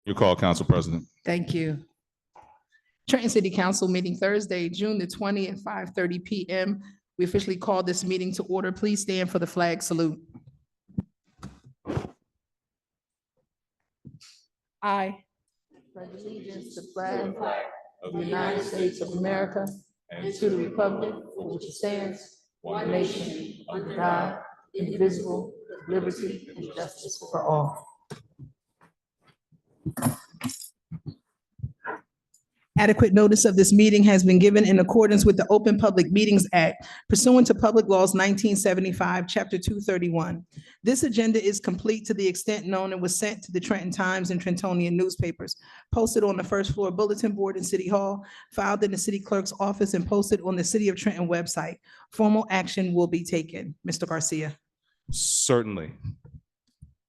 Your call, Council President. Thank you. Trenton City Council meeting Thursday, June the 20th, 5:30 p.m. We officially call this meeting to order. Please stand for the flag salute. I pledge allegiance to the flag of the United States of America and to the republic for which it stands, one nation, under God, indivisible, with liberty and justice for all. Adequate notice of this meeting has been given in accordance with the Open Public Meetings Act pursuant to Public Laws 1975, Chapter 231. This agenda is complete to the extent known and was sent to the Trenton Times and Trentonian newspapers, posted on the first floor bulletin board in City Hall, filed in the city clerk's office, and posted on the City of Trenton website. Formal action will be taken. Mr. Garcia. Certainly.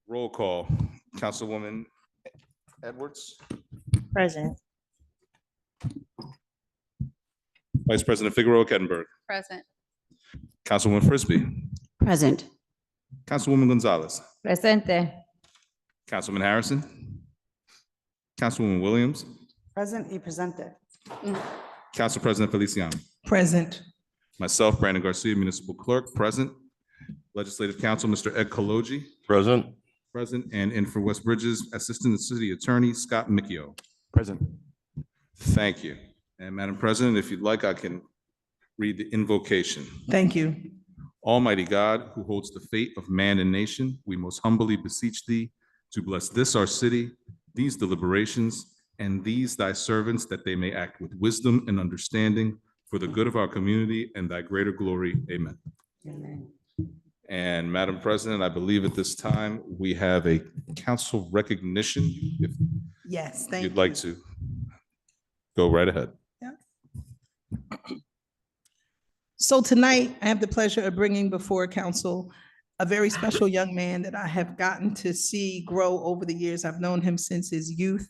Roll call. Councilwoman Edwards. Present. Vice President Figueroa Kettenberg. Present. Councilwoman Frisbee. Present. Councilwoman Gonzalez. Presente. Councilman Harrison. Councilwoman Williams. Present y presente. Council President Feliciano. Present. Myself, Brandon Garcia, Municipal Clerk, present. Legislative Counsel, Mr. Ed Kaloji. Present. Present. And in for West Bridges, Assistant City Attorney Scott Micchio. Present. Thank you. And Madam President, if you'd like, I can read the invocation. Thank you. Almighty God, who holds the fate of man and nation, we most humbly beseech thee to bless this our city, these deliberations, and these thy servants, that they may act with wisdom and understanding for the good of our community and thy greater glory. Amen. Amen. And Madam President, I believe at this time we have a council recognition. If Yes, thank you. you'd like to go right ahead. So tonight, I have the pleasure of bringing before council a very special young man that I have gotten to see grow over the years. I've known him since his youth.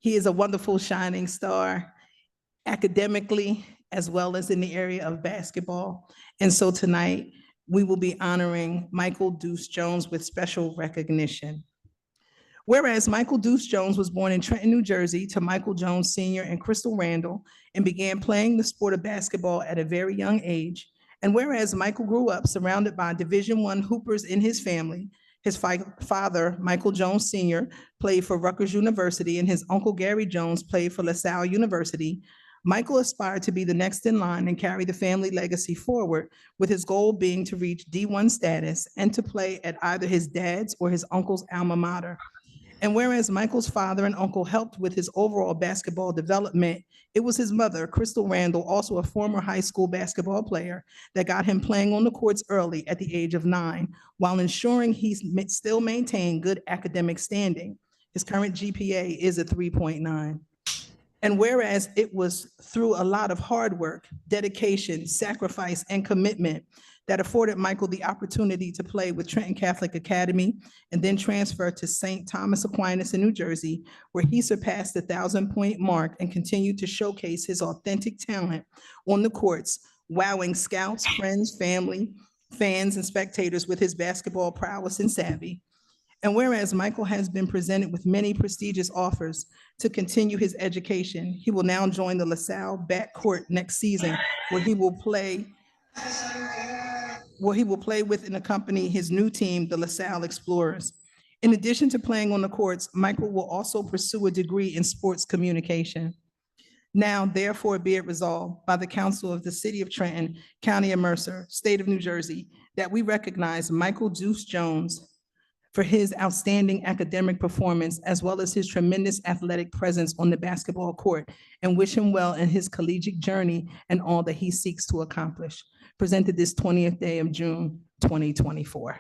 He is a wonderful shining star academically as well as in the area of basketball. And so tonight, we will be honoring Michael Deuce Jones with special recognition. Whereas Michael Deuce Jones was born in Trenton, New Jersey, to Michael Jones Sr. and Crystal Randall, and began playing the sport of basketball at a very young age. And whereas Michael grew up surrounded by Division I hoopers in his family, his father, Michael Jones Sr., played for Rutgers University, and his uncle Gary Jones played for LaSalle University. Michael aspired to be the next in line and carry the family legacy forward, with his goal being to reach D1 status and to play at either his dad's or his uncle's alma mater. And whereas Michael's father and uncle helped with his overall basketball development, it was his mother, Crystal Randall, also a former high school basketball player, that got him playing on the courts early at the age of 9, while ensuring he still maintained good academic standing. His current GPA is a 3.9. And whereas it was through a lot of hard work, dedication, sacrifice, and commitment that afforded Michael the opportunity to play with Trenton Catholic Academy and then transfer to St. Thomas Aquinas in New Jersey, where he surpassed the 1,000-point mark and continued to showcase his authentic talent on the courts, wowing scouts, friends, family, fans, and spectators with his basketball prowess and savvy. And whereas Michael has been presented with many prestigious offers to continue his education, he will now join the LaSalle backcourt next season, where he will play with and accompany his new team, the LaSalle Explorers. In addition to playing on the courts, Michael will also pursue a degree in sports communication. Now, therefore, be it resolved by the Council of the City of Trenton, County of Mercer, State of New Jersey, that we recognize Michael Deuce Jones for his outstanding academic performance, as well as his tremendous athletic presence on the basketball court, and wish him well in his collegiate journey and all that he seeks to accomplish. Presented this 20th day of June, 2024.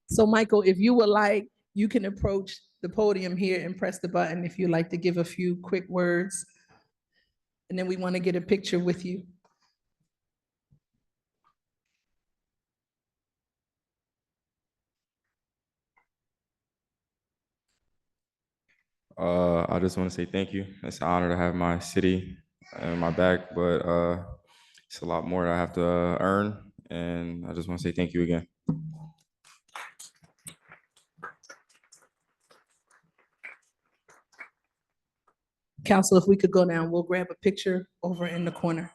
So Michael, if you would like, you can approach the podium here and press the button if you'd like to give a few quick words. And then we want to get a picture with you. I just want to say thank you. It's an honor to have my city and my back, but It's a lot more that I have to earn, and I just want to say thank you again. Council, if we could go down, we'll grab a picture over in the corner.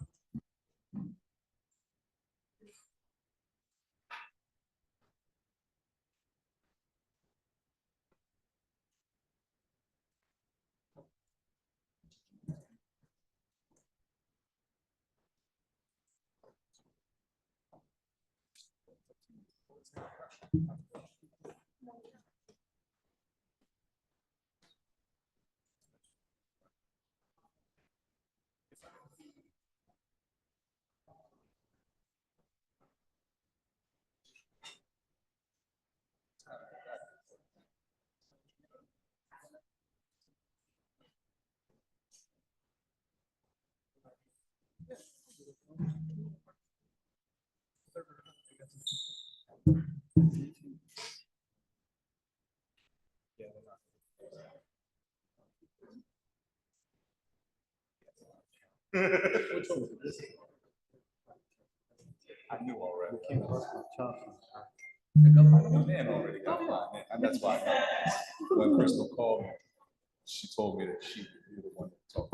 I knew already. Man already got mine, and that's why when Crystal called me, she told me that she would be the one to talk.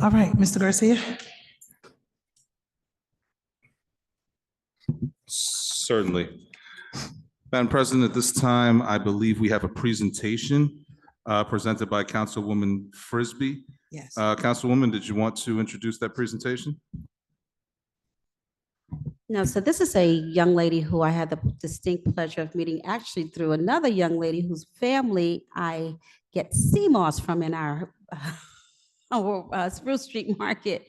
All right, Mr. Garcia. Certainly. Madam President, at this time, I believe we have a presentation presented by Councilwoman Frisbee. Yes. Councilwoman, did you want to introduce that presentation? No, so this is a young lady who I had the distinct pleasure of meeting actually through another young lady whose family I get sea moss from in our Spruce Street Market.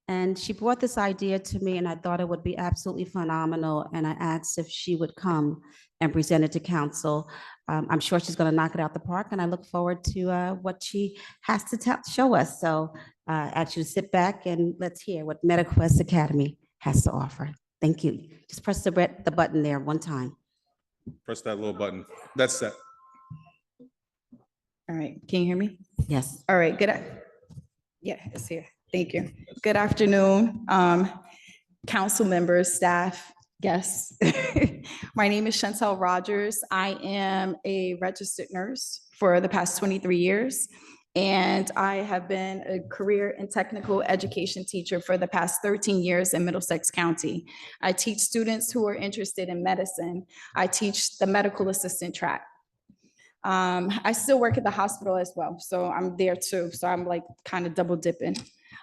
And she brought this idea to me, and I thought it would be absolutely phenomenal. And I asked if she would come and present it to council. I'm sure she's going to knock it out the park, and I look forward to what she has to show us. So I ask you to sit back and let's hear what MetaQuest Academy has to offer. Thank you. Just press the button there one time. Press that little button. That's set. All right, can you hear me? Yes. All right, yeah, it's here. Thank you. Good afternoon, council members, staff, guests. My name is Chantel Rogers. I am a registered nurse for the past 23 years, and I have been a career and technical education teacher for the past 13 years in Middlesex County. I teach students who are interested in medicine. I teach the medical assistant track. I still work at the hospital as well, so I'm there too. So I'm like kind of double dipping.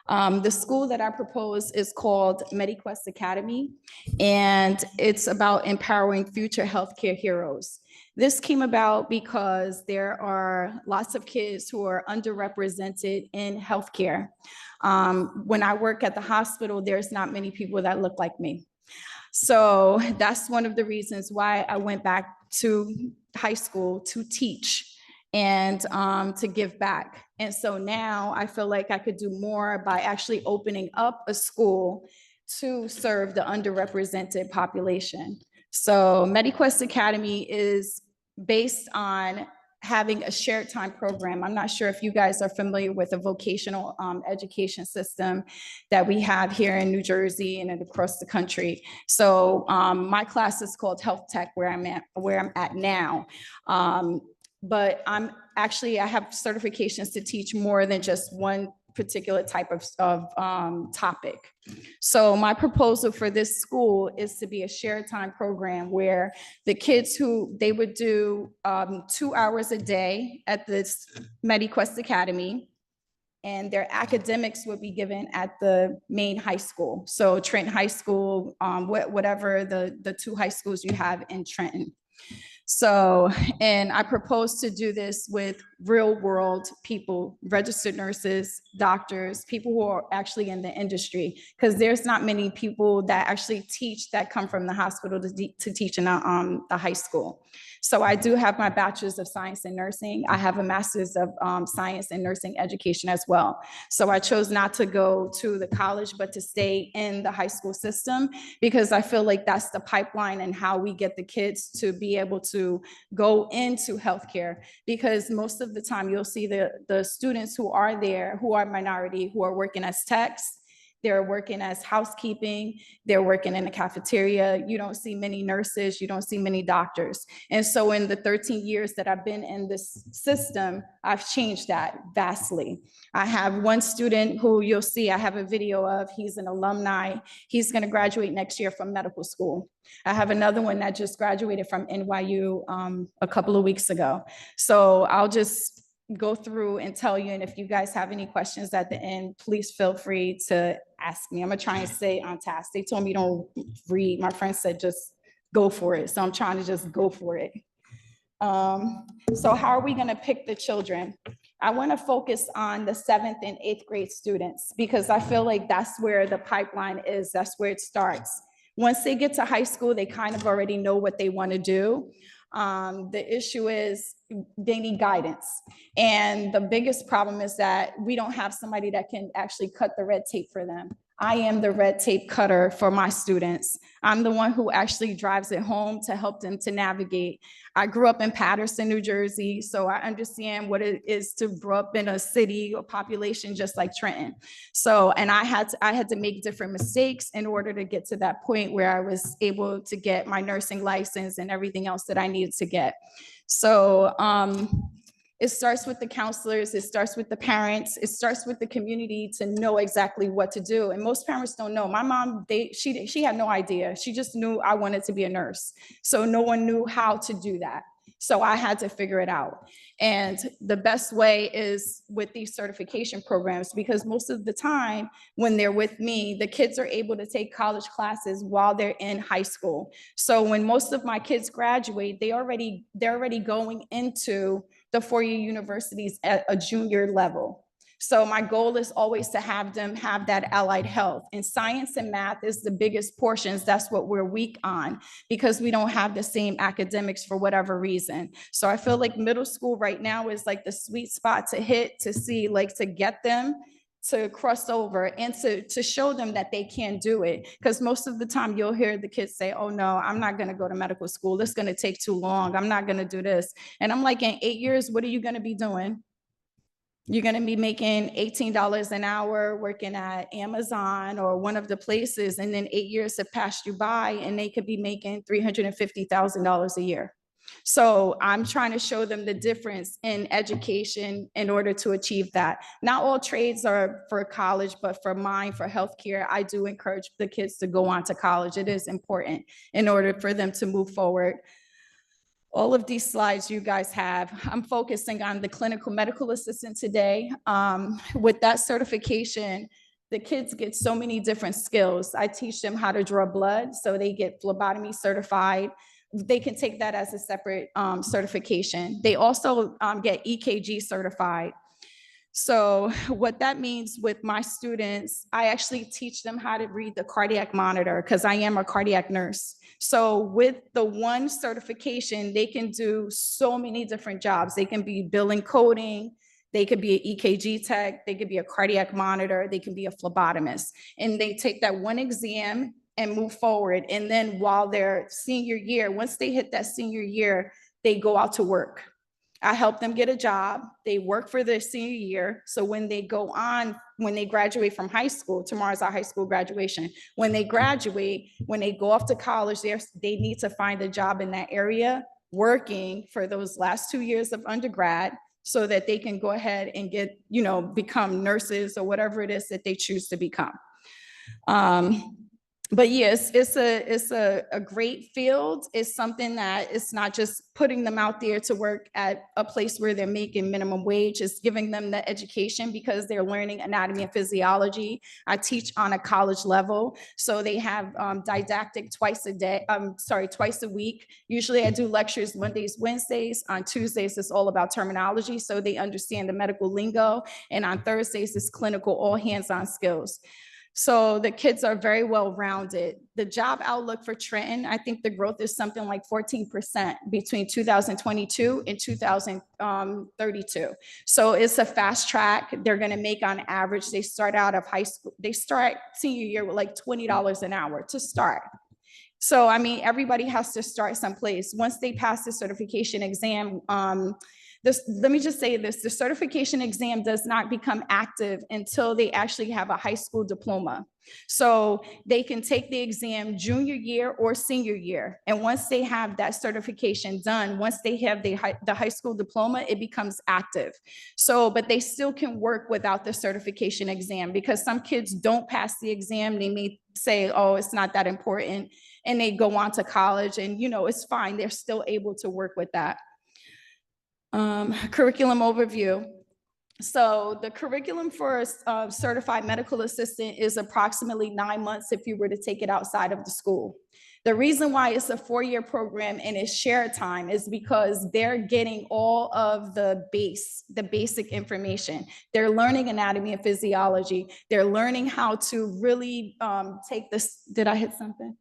The school that I propose is called MetaQuest Academy, and it's about empowering future healthcare heroes. This came about because there are lots of kids who are underrepresented in healthcare. When I work at the hospital, there's not many people that look like me. So that's one of the reasons why I went back to high school to teach and to give back. And so now I feel like I could do more by actually opening up a school to serve the underrepresented population. So MetaQuest Academy is based on having a shared time program. I'm not sure if you guys are familiar with the vocational education system that we have here in New Jersey and across the country. So my class is called Health Tech, where I'm at now. But I have certifications to teach more than just one particular type of topic. So my proposal for this school is to be a shared time program where the kids they would do 2 hours a day at this MetaQuest Academy, and their academics would be given at the main high school. So Trenton High School, whatever the two high schools you have in Trenton. So, and I propose to do this with real world people, registered nurses, doctors, people who are actually in the industry, because there's not many people that actually teach that come from the hospital to teach in the high school. So I do have my bachelor's of science in nursing. I have a master's of science and nursing education as well. So I chose not to go to the college, but to stay in the high school system, because I feel like that's the pipeline and how we get the kids to be able to go into healthcare. Because most of the time you'll see the students who are there, who are minority, who are working as techs, they're working as housekeeping, they're working in the cafeteria. You don't see many nurses, you don't see many doctors. And so in the 13 years that I've been in this system, I've changed that vastly. I have one student who you'll see, I have a video of, he's an alumni. He's gonna graduate next year from medical school. I have another one that just graduated from NYU a couple of weeks ago. So I'll just go through and tell you, and if you guys have any questions at the end, please feel free to ask me. I'm gonna try and stay on task. They told me don't read. My friend said just go for it. So I'm trying to just go for it. So how are we gonna pick the children? I wanna focus on the 7th and 8th grade students, because I feel like that's where the pipeline is, that's where it starts. Once they get to high school, they kind of already know what they wanna do. The issue is they need guidance. And the biggest problem is that we don't have somebody that can actually cut the red tape for them. I am the red tape cutter for my students. I'm the one who actually drives it home to help them to navigate. I grew up in Paterson, New Jersey, so I understand what it is to grow up in a city or population just like Trenton. So, and I had to make different mistakes in order to get to that point where I was able to get my nursing license and everything else that I needed to get. So, it starts with the counselors, it starts with the parents, it starts with the community to know exactly what to do. And most parents don't know. My mom, she had no idea. She just knew I wanted to be a nurse. So no one knew how to do that. So I had to figure it out. And the best way is with these certification programs, because most of the time when they're with me, the kids are able to take college classes while they're in high school. So when most of my kids graduate, they're already going into the 4-year universities at a junior level. So my goal is always to have them have that allied health. And science and math is the biggest portions. That's what we're weak on because we don't have the same academics for whatever reason. So I feel like middle school right now is like the sweet spot to hit, to see, like, to get them to cross over and to show them that they can do it. Because most of the time you'll hear the kids say, oh no, I'm not gonna go to medical school. It's gonna take too long. I'm not gonna do this. And I'm like, in 8 years, what are you gonna be doing? You're gonna be making $18 an hour working at Amazon or one of the places, and then 8 years have passed you by and they could be making $350,000 a year. So I'm trying to show them the difference in education in order to achieve that. Not all trades are for college, but for mine, for healthcare, I do encourage the kids to go on to college. It is important in order for them to move forward. All of these slides you guys have, I'm focusing on the clinical medical assistant today. With that certification, the kids get so many different skills. I teach them how to draw blood, so they get phlebotomy certified. They can take that as a separate certification. They also get EKG certified. So what that means with my students, I actually teach them how to read the cardiac monitor because I am a cardiac nurse. So with the one certification, they can do so many different jobs. They can be billing coding, they could be an EKG tech, they could be a cardiac monitor, they can be a phlebotomist. And they take that one exam and move forward. And then while they're senior year, once they hit that senior year, they go out to work. I help them get a job. They work for their senior year. So when they go on, when they graduate from high school, tomorrow's our high school graduation. When they graduate, when they go off to college, they need to find a job in that area, working for those last 2 years of undergrad so that they can go ahead and get, become nurses or whatever it is that they choose to become. But yes, it's a great field. It's something that it's not just putting them out there to work at a place where they're making minimum wage. It's giving them the education because they're learning anatomy and physiology. I teach on a college level. So they have didactic twice a week. Usually I do lectures Mondays, Wednesdays. On Tuesdays, it's all about terminology. So they understand the medical lingo. And on Thursdays, it's clinical all hands-on skills. So the kids are very well-rounded. The job outlook for Trenton, I think the growth is something like 14% between 2022 and 2032. So it's a fast track. They're gonna make on average, they start out of high school, they start senior year with like $20 an hour to start. So, I mean, everybody has to start someplace. Once they pass the certification exam, let me just say this, the certification exam does not become active until they actually have a high school diploma. So they can take the exam junior year or senior year. And once they have that certification done, once they have the high school diploma, it becomes active. So, but they still can work without the certification exam because some kids don't pass the exam. They may say, oh, it's not that important. And they go on to college and, it's fine. They're still able to work with that. Curriculum overview. So the curriculum for a certified medical assistant is approximately 9 months if you were to take it outside of the school. The reason why it's a 4-year program and it's shared time is because they're getting all of the basic information. They're learning anatomy and physiology. They're learning how to really take this. Did I hit something?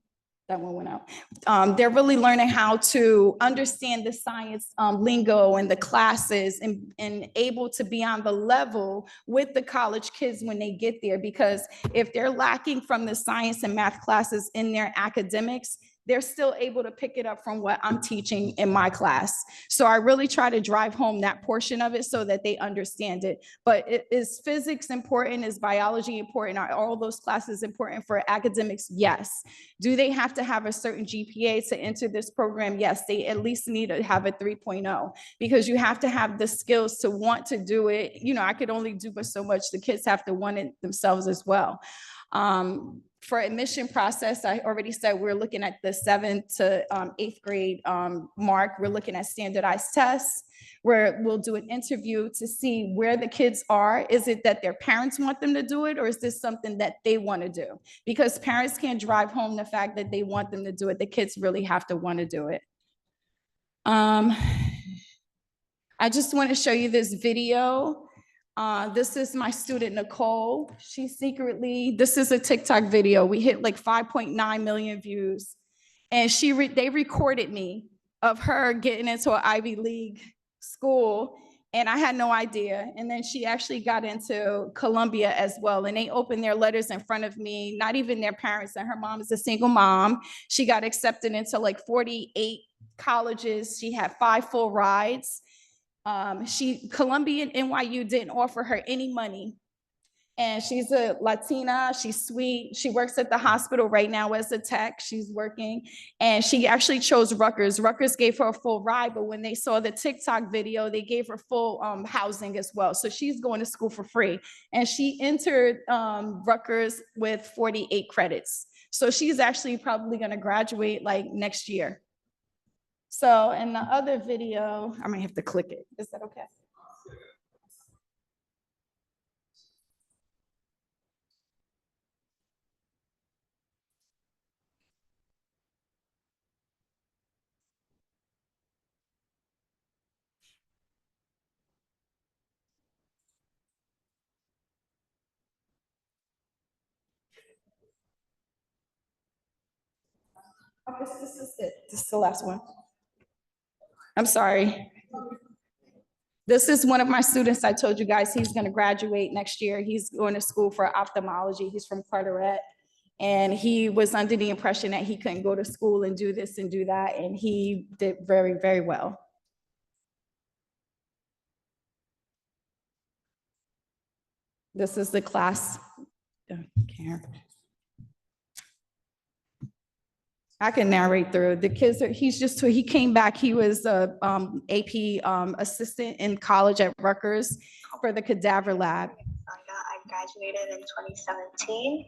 That one went out. They're really learning how to understand the science lingo and the classes and able to be on the level with the college kids when they get there. Because if they're lacking from the science and math classes in their academics, they're still able to pick it up from what I'm teaching in my class. So I really try to drive home that portion of it so that they understand it. But is physics important? Is biology important? Are all those classes important for academics? Yes. Do they have to have a certain GPA to enter this program? Yes, they at least need to have a 3.0 because you have to have the skills to want to do it. I could only do but so much. The kids have to want it themselves as well. For admission process, I already said we're looking at the 7th to 8th grade mark. We're looking at standardized tests where we'll do an interview to see where the kids are. Is it that their parents want them to do it, or is this something that they want to do? Because parents can't drive home the fact that they want them to do it. The kids really have to want to do it. I just want to show you this video. This is my student Nicole. She secretly, this is a TikTok video. We hit like 5.9 million views. And they recorded me of her getting into an Ivy League school, and I had no idea. And then she actually got into Columbia as well, and they opened their letters in front of me, not even their parents, and her mom is a single mom. She got accepted into like 48 colleges. She had 5 full rides. Columbia and NYU didn't offer her any money. And she's a Latina, she's sweet. She works at the hospital right now as a tech, she's working. And she actually chose Rutgers. Rutgers gave her a full ride, but when they saw the TikTok video, they gave her full housing as well. So she's going to school for free. And she entered Rutgers with 48 credits. So she's actually probably gonna graduate like next year. So in the other video, I might have to click it. Is that okay? Oh, this is it. This is the last one. I'm sorry. This is one of my students. I told you guys he's going to graduate next year. He's going to school for ophthalmology. He's from Carteret. And he was under the impression that he couldn't go to school and do this and do that. And he did very, very well. This is the class. I can narrate through. The kids are, he came back, he was a AP assistant in college at Rutgers for the cadaver lab. I graduated in 2017.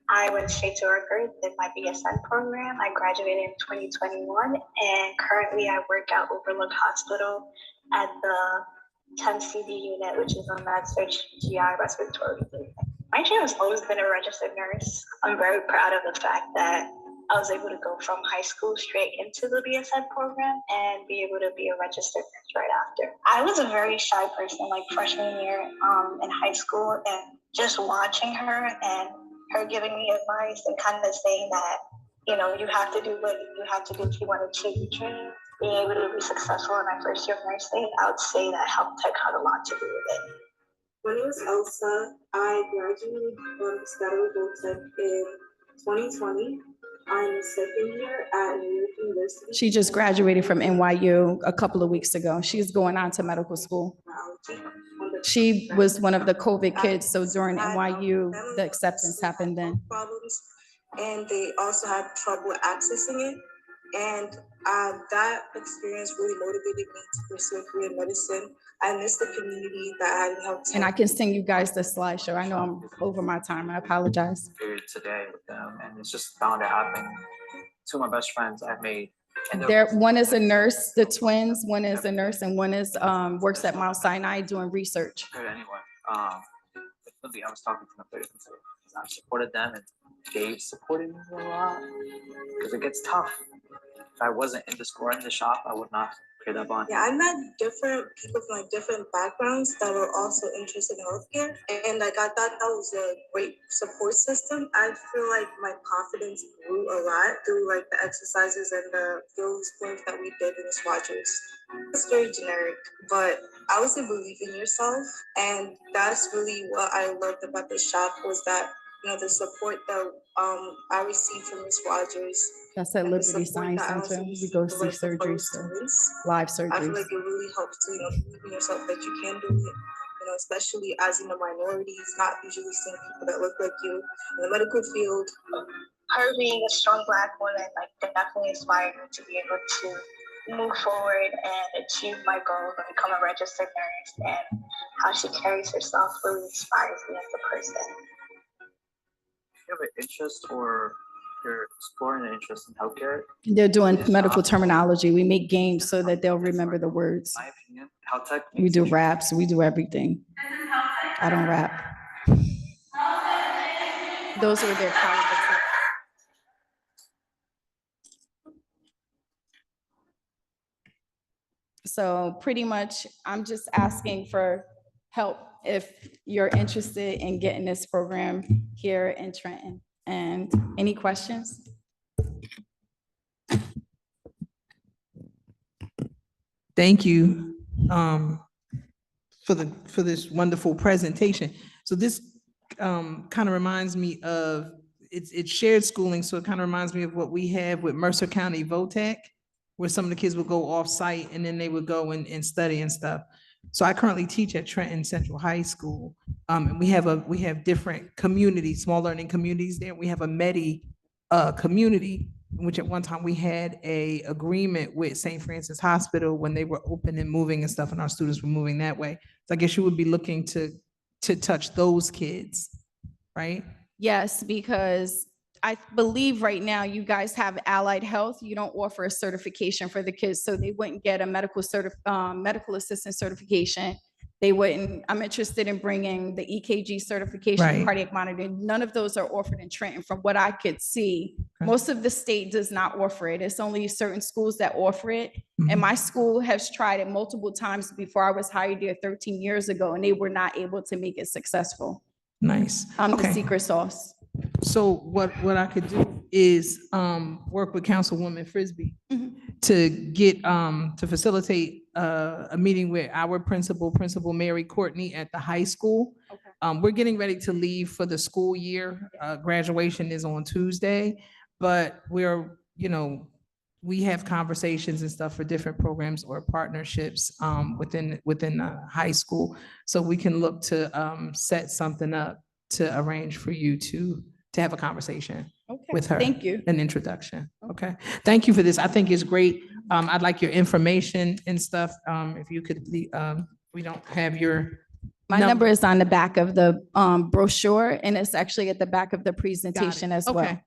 I went straight to Rutgers, did my BSN program. I graduated in 2021, and currently I work at Overlook Hospital at the 10 CD unit, which is on MedSurg GI respiratory unit. My dream has always been a registered nurse. I'm very proud of the fact that I was able to go from high school straight into the BSN program and be able to be a registered nurse right after. I was a very shy person, like freshman year in high school, and just watching her and her giving me advice and kind of saying that, you know, you have to do what you have to do if you want to achieve your dream. Being able to be successful in my first year of nursing, I would say that health tech had a lot to do with it. My name is Elsa. I graduated from Scottsdale Tech in 2020. I'm second year at New York University. She just graduated from NYU a couple of weeks ago. She's going on to medical school. She was one of the COVID kids, so during NYU, the acceptance happened then. Problems, and they also had trouble accessing it. And that experience really motivated me to pursue a career in medicine. I miss the community that I had helped. And I can send you guys the slideshow. I know I'm over my time. I apologize. Today with them, and it's just bound to happen. Two of my best friends I've made. One is a nurse, the twins. One is a nurse, and one is works at Mount Sinai doing research. Anyway, I was talking to my parents and I supported them, and they supported me a lot because it gets tough. If I wasn't in the store in the shop, I would not pay that bond. Yeah, I met different people from like different backgrounds that were also interested in healthcare, and like I thought that was a great support system. I feel like my confidence grew a lot through like the exercises and the skills points that we did in Swatches. It's very generic, but I would say believe in yourself, and that's really what I loved about the shop was that, you know, the support that I received from Ms. Rogers. That's at Liberty Science Center. We go see surgeries, live surgeries. I feel like it really helps to, you know, believe in yourself that you can do it. You know, especially as, you know, minorities, not usually seeing people that look like you in the medical field. Her being a strong Black woman, like, definitely inspired me to be able to move forward and achieve my goal and become a registered nurse. And how she carries herself really inspires me as a person. You have an interest, or you're exploring an interest in healthcare? They're doing medical terminology. We make games so that they'll remember the words. In my opinion, health tech. We do raps. We do everything. I don't rap. Those were their college acceptance. So pretty much, I'm just asking for help if you're interested in getting this program here in Trenton. And any questions? Thank you for this wonderful presentation. So this kind of reminds me of, it's shared schooling, so it kind of reminds me of what we have with Mercer County VOTEC, where some of the kids would go off-site and then they would go and study and stuff. So I currently teach at Trenton Central High School. And we have different communities, small learning communities there. We have a MEDI community, which at one time we had a agreement with St. Francis Hospital when they were open and moving and stuff, and our students were moving that way. So I guess you would be looking to touch those kids, right? Yes, because I believe right now you guys have allied health. You don't offer a certification for the kids, so they wouldn't get a medical assistant certification. They wouldn't, I'm interested in bringing the EKG certification, Right. cardiac monitoring. None of those are offered in Trenton from what I could see. Okay. Most of the state does not offer it. It's only certain schools that offer it. Mhm. And my school has tried it multiple times before I was hired there 13 years ago, and they were not able to make it successful. Nice. I'm the Okay. secret sauce. So what I could do is work with Councilwoman Frisbee Mhm. to get to facilitate a meeting with our Principal Mary Courtney at the high school. Okay. We're getting ready to leave for the school year. Graduation is on Tuesday, but we have conversations and stuff for different programs or partnerships within the high school. So we can look to set something up to arrange for you to have a conversation Okay. with her. Thank you. An introduction. Okay. Thank you for this. I think it's great. I'd like your information and stuff. If you could, we don't have your. My number is on the back of the brochure, and it's actually at the back of the Got it. presentation as well. Okay.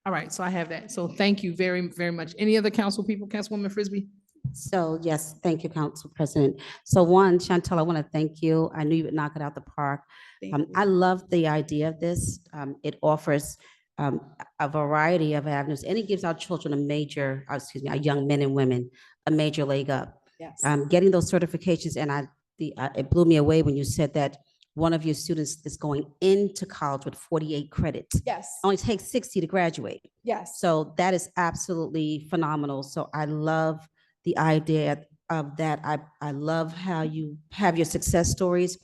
All right. So I have that. So thank you very, very much. Any other council people, Councilwoman Frisbee? So yes, thank you, Council President. So one, Chantel, I want to thank you. I knew you would knock it out the park. Thank you. I love the idea of this. It offers a variety of avenues, and it gives our children our young men and women, a major leg up. Yes. Getting those certifications, and it blew me away when you said that one of your students is going into college with 48 credits. Yes. Only takes 60 to graduate. Yes. So that is absolutely phenomenal. So I love the idea of that. I love how you have your success stories.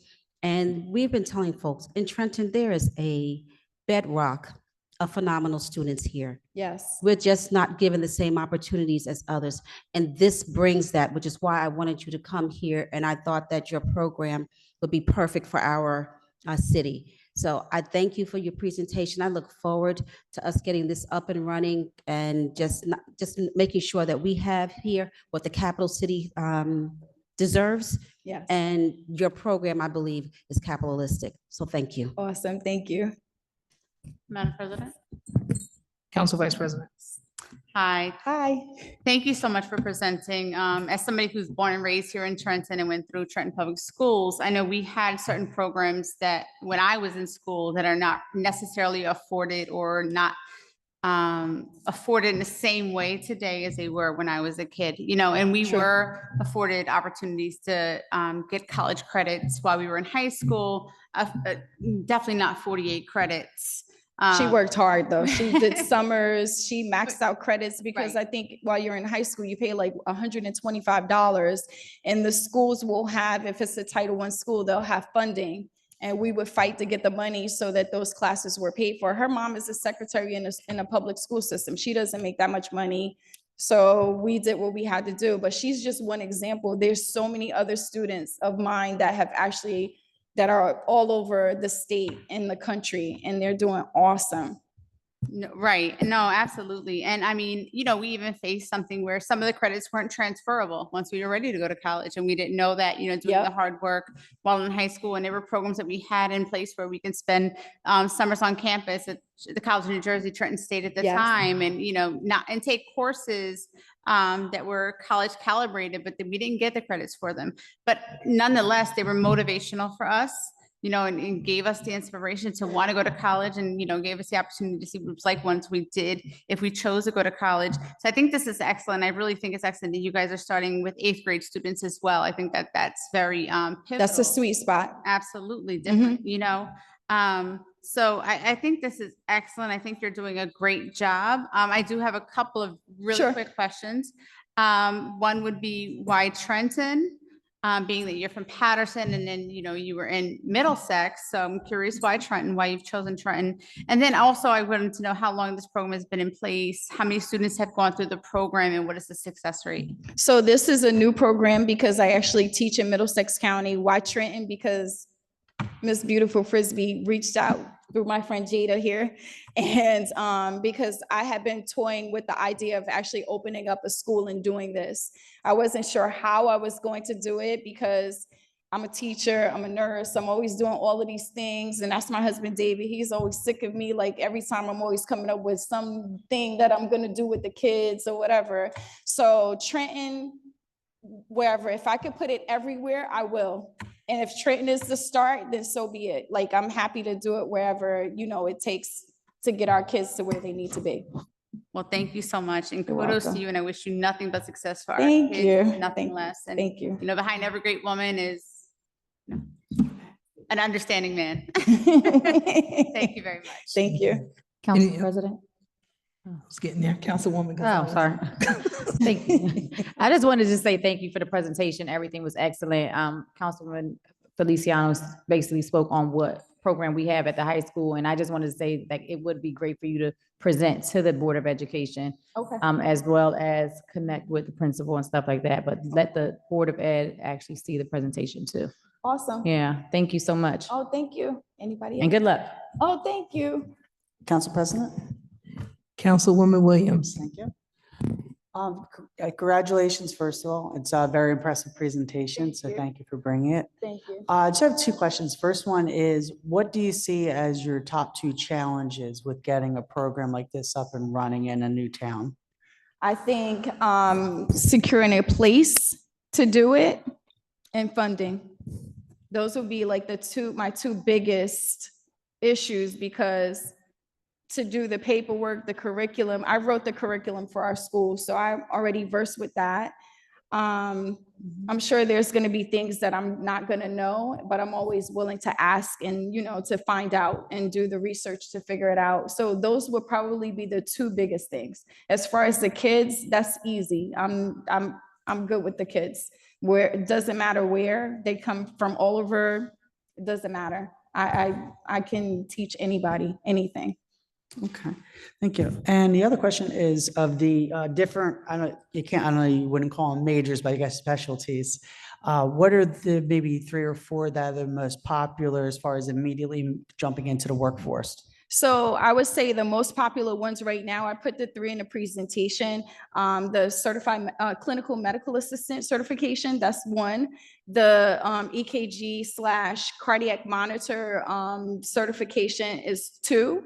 And we've been telling folks in Trenton, there is a bedrock of phenomenal students here. Yes. We're just not given the same opportunities as others. And this brings that, which is why I wanted you to come here. And I thought that your program would be perfect for our city. So I thank you for your presentation. I look forward to us getting this up and running and just making sure that we have here what the capital city deserves. Yes. And your program, I believe, is capitalistic. So thank you. Awesome. Thank you. Madam President. Council Vice President. Hi, Hi. thank you so much for presenting. As somebody who's born and raised here in Trenton and went through Trenton Public Schools, I know we had certain programs that when I was in school that are not necessarily afforded or not afforded in the same way today as they were when I was a kid, and we Sure. were afforded opportunities to get college credits while we were in high school, definitely not 48 credits. She worked hard though. She did summers. She maxed out credits because Right. I think while you're in high school, you pay like $125, and the schools will have, if it's a Title I school, they'll have funding. And we would fight to get the money so that those classes were paid for. Her mom is a secretary in a public school system. She doesn't make that much money. So we did what we had to do, but she's just one example. There's so many other students of mine that are all over the state and the country, and they're doing awesome. No, right. No, absolutely. And I mean, we even faced something where some of the credits weren't transferable once we were ready to go to college. And we didn't know that, doing Yep. the hard work while in high school. And there were programs that we had in place where we can spend summers on campus at the College of New Jersey, Trenton State at the Yes. time, and, and take courses that were college calibrated, but then we didn't get the credits for them. But nonetheless, they were motivational for us. and gave us the inspiration to want to go to college and, gave us the opportunity to see what it was like once we did, if we chose to go to college. So I think this is excellent. I really think it's excellent that you guys are starting with 8th grade students as well. I think that that's very pivotal. That's a sweet spot. Absolutely different, So I think this is excellent. I think you're doing a great job. I do have a couple of really Sure. quick questions. One would be why Trenton, being that you're from Patterson and then, you were in Middlesex. So I'm curious why Trenton, why you've chosen Trenton. And then also I wanted to know how long this program has been in place, how many students have gone through the program, and what is the success rate? So this is a new program because I actually teach in Middlesex County. Why Trenton? Because Miss Beautiful Frisbee reached out through my friend Jada here. And because I had been toying with the idea of actually opening up a school and doing this. I wasn't sure how I was going to do it because I'm a teacher, I'm a nurse, I'm always doing all of these things. And that's my husband, David. He's always sick of me. Like every time I'm always coming up with something that I'm gonna do with the kids or whatever. So Trenton, wherever, if I could put it everywhere, I will. And if Trenton is the start, then so be it. Like, I'm happy to do it wherever, it takes to get our kids to where they need to be. Well, thank you so much, and You're kudos to welcome. you, and I wish you nothing but success for our Thank kids, you. nothing less. And, Thank you. behind every great woman is an understanding man. Thank you very much. Thank you. Any- Council President? It's getting there. Councilwoman Oh, Gonzalez. sorry. Thank you. I just wanted to say thank you for the presentation. Everything was excellent. Councilman Feliciano basically spoke on what program we have at the high school. And I just wanted to say that it would be great for you to present to the Board of Education, Okay. as well as connect with the principal and stuff like that. But let the Board of Ed actually see the presentation too. Awesome. Yeah, thank you so much. Oh, thank you. Anybody And else? good luck. Oh, thank you. Council President? Councilwoman Williams. Thank you. Congratulations, first of all. It's a very impressive presentation, so thank you for bringing it. Thank you. I just have two questions. First one is, what do you see as your top two challenges with getting a program like this up and running in a new town? I think securing a place to do it and funding. Those would be like my two biggest issues, because to do the paperwork, the curriculum, I wrote the curriculum for our school, so I'm already versed with that. I'm sure there's going to be things that I'm not going to know, but I'm always willing to ask and, to find out and do the research to figure it out. So those would probably be the two biggest things. As far as the kids, that's easy. I'm good with the kids. Where it doesn't matter where they come from, all over, it doesn't matter. I can teach anybody anything. Okay, thank you. And the other question is of the different, I know you wouldn't call them majors, but I guess specialties. What are the maybe 3 or 4 that are the most popular as far as immediately jumping into the workforce? So I would say the most popular ones right now, I put the 3 in the presentation. The certified clinical medical assistant certification, that's one. The EKG/cardiac monitor certification is 2.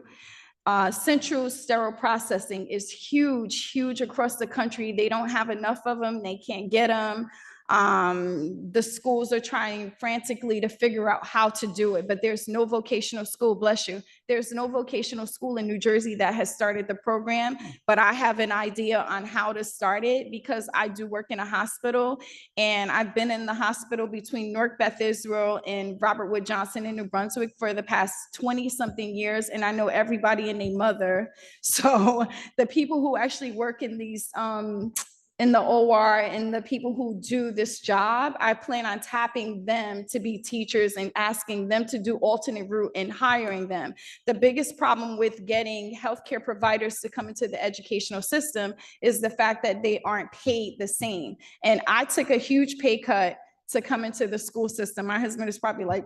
Central sterile processing is huge across the country. They don't have enough of them. They can't get them. The schools are trying frantically to figure out how to do it, but there's no vocational school, bless you. There's no vocational school in New Jersey that has started the program, but I have an idea on how to start it because I do work in a hospital, and I've been in the hospital between Newark Beth Israel and Robert Wood Johnson in New Brunswick for the past 20-something years, and I know everybody and their mother. So the people who actually work in these in the OR and the people who do this job, I plan on tapping them to be teachers and asking them to do alternate route and hiring them. The biggest problem with getting healthcare providers to come into the educational system is the fact that they aren't paid the same. And I took a huge pay cut to come into the school system. My husband is probably like,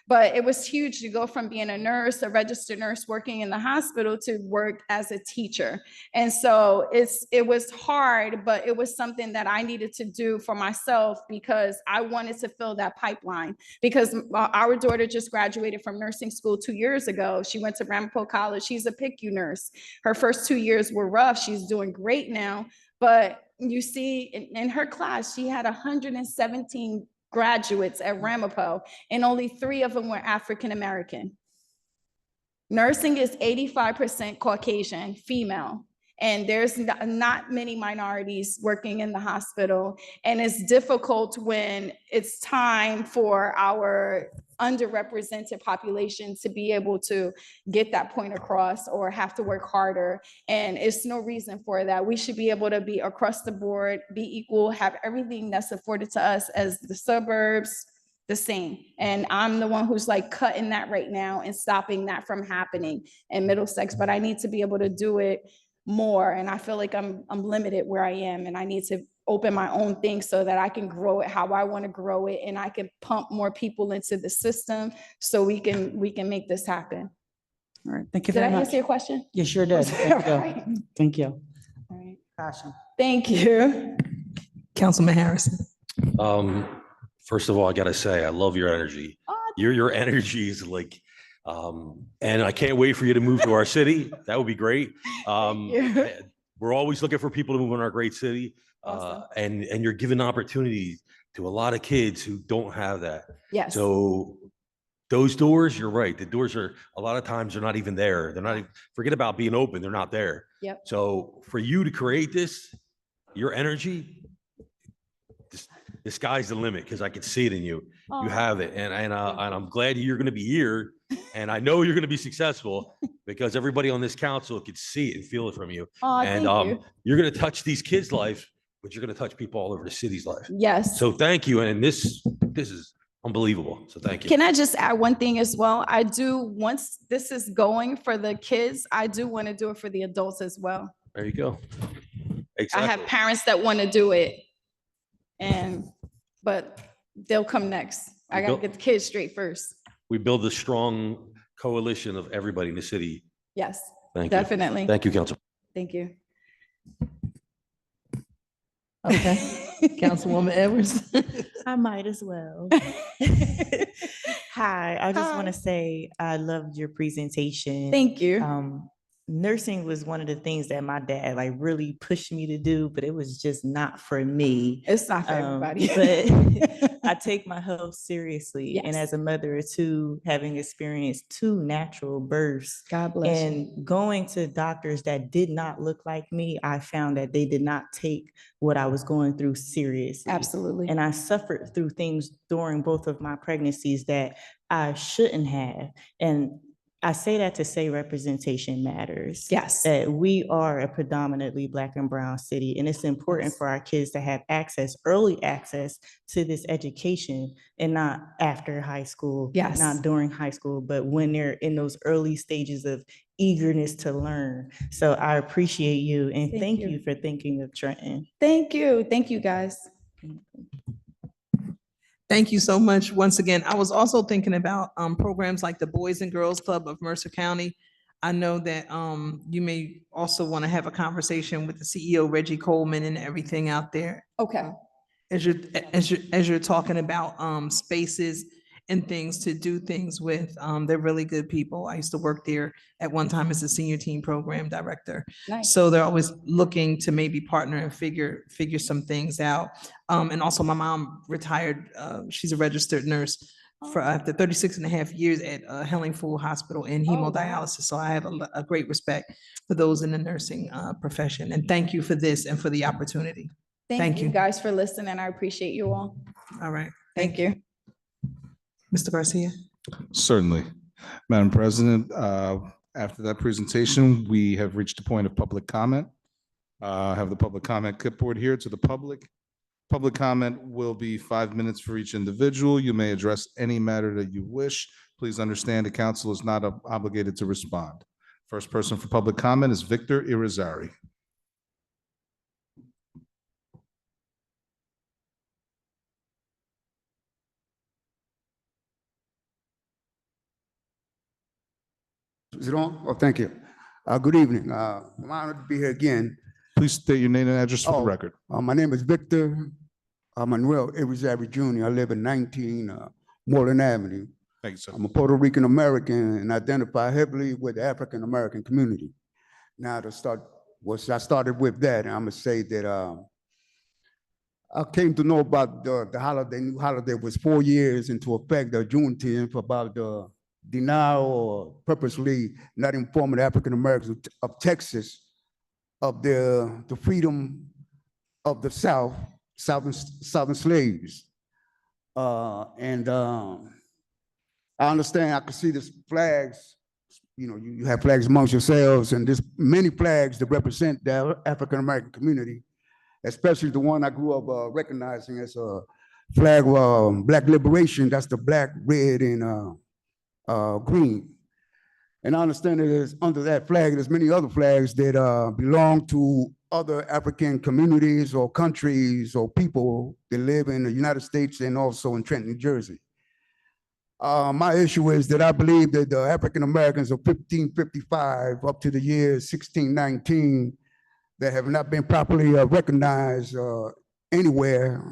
but it was huge to go from being a nurse, a registered nurse working in the hospital, to work as a teacher. And so it was hard, but it was something that I needed to do for myself because I wanted to fill that pipeline. Because our daughter just graduated from nursing school 2 years ago. She went to Ramapo College. She's a PICU nurse. Her first 2 years were rough. She's doing great now. But you see, in her class, she had 117 graduates at Ramapo, and only 3 of them were African-American. Nursing is 85% Caucasian, female, and there's not many minorities working in the hospital. And it's difficult when it's time for our underrepresented population to be able to get that point across or have to work harder. And it's no reason for that. We should be able to be across the board, be equal, have everything that's afforded to us as the suburbs, the same. And I'm the one who's like cutting that right now and stopping that from happening in Middlesex, but I need to be able to do it more. And I feel like I'm limited where I am, and I need to open my own thing so that I can grow it how I want to grow it, and I can pump more people into the system so we can make this happen. All right, thank you Did I very much. answer your question? You sure did. Thank you. Right. Thank you. All right. Passion. Thank you. Councilman Harrison. First of all, I gotta say, I love your energy. Oh, Your energy is like, and I can't wait for you to move to our city. That would be great. you. We're always looking for people to move in our great city. Awesome. And you're giving opportunities to a lot of kids who don't have that. Yes. So those doors, you're right. The doors are, a lot of times they're not even there. They're not, forget about being open. They're not there. Yep. So for you to create this, your energy, the sky's the limit, because I can see it in you. Aw. You have it. And I'm glad you're going to be here. And I know you're going to be successful because everybody on this council could see it and feel it from you. Oh, And thank you. you're going to touch these kids' life, but you're going to touch people all over the city's life. Yes. So thank you. And this is unbelievable. So thank you. Can I just add one thing as well? I do, once this is going for the kids, I do want to do it for the adults as well. There you go. I Exactly. have parents that want to do it, but they'll come next. I gotta get the kids straight first. We build a strong coalition of everybody in the city. Yes, Thank you. definitely. Thank you, Council. Thank you. Okay. Councilwoman Edwards. I might as well. Hi, I just want to say I loved your presentation. Thank you. Nursing was one of the things that my dad like really pushed me to do, but it was just not for me. It's not for everybody. But I take my health seriously. And Yes. as a mother of 2, having experienced 2 natural births, God bless you. and going to doctors that did not look like me, I found that they did not take what I was going through seriously. Absolutely. And I suffered through things during both of my pregnancies that I shouldn't have. And I say that to say representation matters. Yes. That we are a predominantly Black and brown city, and it's important for our kids to have access, early access to this education, and not after high school. Yes. Not during high school, but when they're in those early stages of eagerness to learn. So I appreciate you, and Thank thank you. you for thinking of Trenton. Thank you. Thank you, guys. Thank you so much. Once again, I was also thinking about programs like the Boys and Girls Club of Mercer County. I know that you may also want to have a conversation with the CEO, Reggie Coleman, and everything out there. Okay. As you're talking about spaces and things to do things with. They're really good people. I used to work there at one time as a senior team program director. Nice. So they're always looking to maybe partner and figure some things out. And also my mom retired. She's a registered nurse for after 36 and a half years at Hellingford Hospital in Oh, wow. hemodialysis. So I have a great respect for those in the nursing profession. And thank you for this and for the opportunity. Thank you guys for listening. I appreciate you all. All right. Thank you. Mr. Garcia. Certainly. Madam President, after that presentation, we have reached the point of public comment. I have the public comment clipboard here to the public. Public comment will be 5 minutes for each individual. You may address any matter that you wish. Please understand the council is not obligated to respond. First person for public comment is Victor Irizarry. Is it on? Oh, thank you. Good evening. I'm honored to be here again. Please state your name and address for the record. My name is Victor Manuel Irizarry Jr. I live at 19 Moreland Avenue. Thank you, sir. I'm a Puerto Rican American and identify heavily with the African American community. Now to start, I started with that, I'm gonna say that I came to know about the holiday, new holiday was 4 years into effect, the Juneteenth, about the denial or purposely not informing African Americans of Texas of the freedom of the Southern slaves. I understand, I can see this flags, you know, you have flags amongst yourselves, and there's many flags that represent the African American community, especially the one I grew up recognizing as a flag of Black liberation. That's the black, red, and green. And I understand that there's, under that flag, there's many other flags that belong to other African communities or countries or people that live in the United States and also in Trenton, New Jersey. My issue is that I believe that the African Americans of 1555 up to the year 1619 that have not been properly recognized anywhere,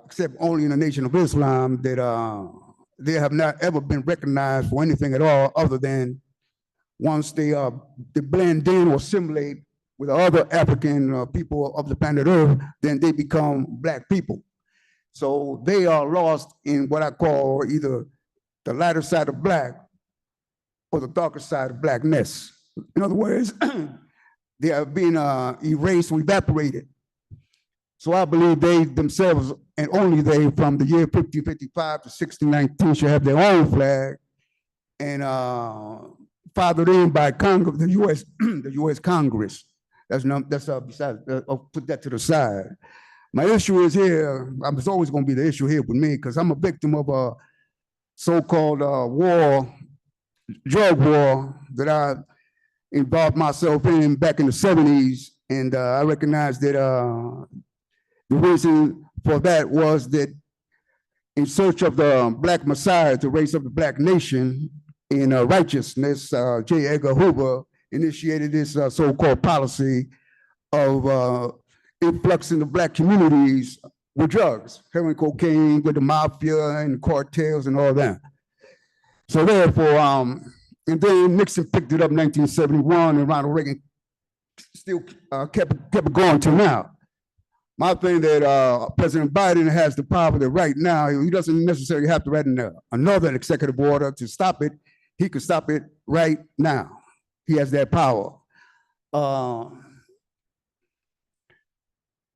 except only in the Nation of Islam, that they have not ever been recognized for anything at all other than once they blend in or assimilate with other African people of the planet Earth, then they become Black people. So they are lost in what I call either the lighter side of Black or the darker side of Blackness. In other words, they are being erased or evaporated. So I believe they themselves, and only they, from the year 1555 to 1619, should have their own flag, and fathered in by Congress, the U.S. the U.S. Congress. That's besides. I'll put that to the side. My issue is here. It's always going to be the issue here with me because I'm a victim of a so-called drug war that I involved myself in back in the 70s, and I recognize that the reason for that was that in search of the Black Messiah to raise up the Black nation in righteousness, J. Edgar Hoover initiated this so-called policy of influxing the Black communities with drugs, heroin, cocaine, with the mafia and cartels and all that. So therefore, and then Nixon picked it up in 1971, and Ronald Reagan still kept it going till now. My thing that President Biden has the power that right now, he doesn't necessarily have to write another executive order to stop it. He could stop it right now. He has that power. The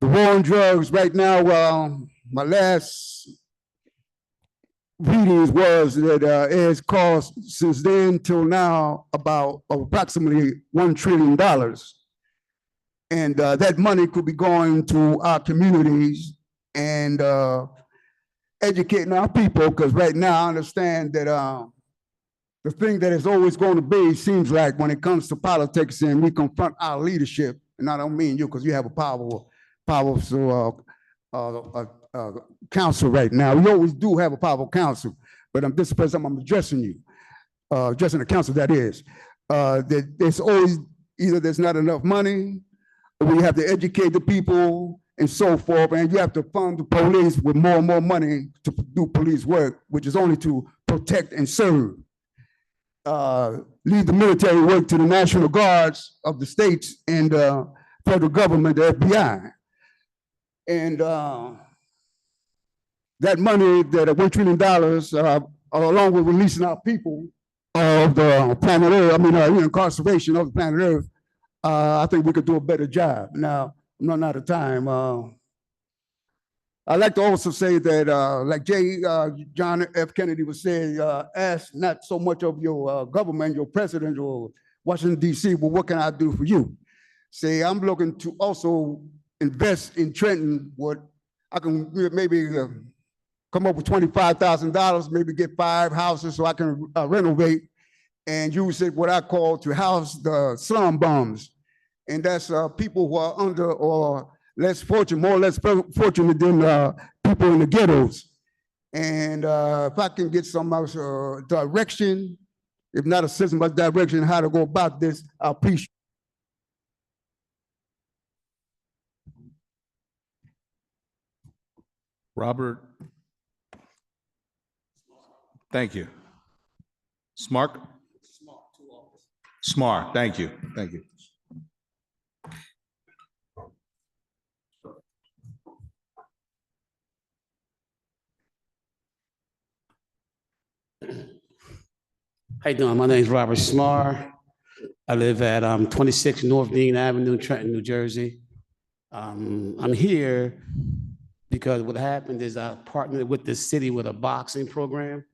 war on drugs right now, my last readings was that it has cost since then till now about approximately $1 trillion. And that money could be going to our communities and educating our people, because right now I understand that the thing that is always going to be, seems like when it comes to politics and we confront our leadership, and I don't mean you because you have a powerful council right now. We always do have a powerful council, but this person I'm addressing you, addressing the council, that is, that there's always either there's not enough money, or we have to educate the people and so forth, and you have to fund the police with more and more money to do police work, which is only to protect and serve. Leave the military work to the National Guards of the states and federal government, the FBI. And that money, that $1 trillion, along with releasing our people of the planet Earth, incarceration of the planet Earth, I think we could do a better job. Now, I'm running out of time. I'd like to also say that, like John F. Kennedy was saying, ask not so much of your government, your president, or Washington, D.C., but what can I do for you? Say, I'm looking to also invest in Trenton. What I can maybe come up with $25,000, maybe get 5 houses so I can renovate and use it, what I call, to house the slum bums. And that's people who are under or less fortunate, more or less fortunate than people in the ghettos. And if I can get some direction, if not assistance, but direction how to go about this, I appreciate it. Robert. Thank you. Smart. Smart. Thank you. Thank you. How you doing? My name is Robert Smar. I live at 26 North Dean Avenue, Trenton, New Jersey. I'm here because what happened is I partnered with the city with a boxing program.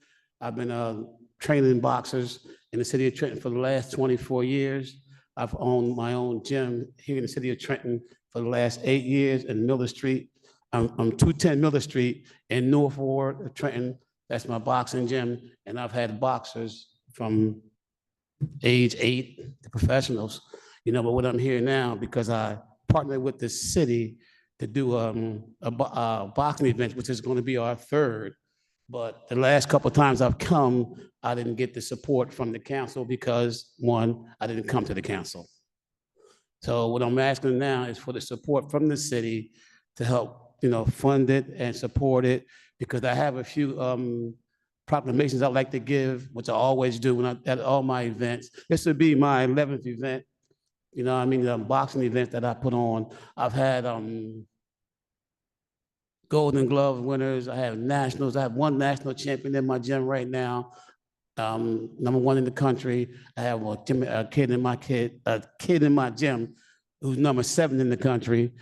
I've been training boxers in the city of Trenton for the last 24 years. I've owned my own gym here in the city of Trenton for the last 8 years in Miller Street. I'm 210 Miller Street in North Ward of Trenton. That's my boxing gym. And I've had boxers from age 8 to professionals, but what I'm here now because I partnered with the city to do a boxing event, which is going to be our third. But the last couple of times I've come, I didn't get the support from the council because one, I didn't come to the council. So what I'm asking now is for the support from the city to help, fund it and support it, because I have a few proclamations I'd like to give, which I always do at all my events. This would be my 11th event, the boxing event that I put on. I've had Golden Glove winners. I have nationals. I have one national champion in my gym right now, #1 in the country. I have a kid in my gym who's #7 in the country.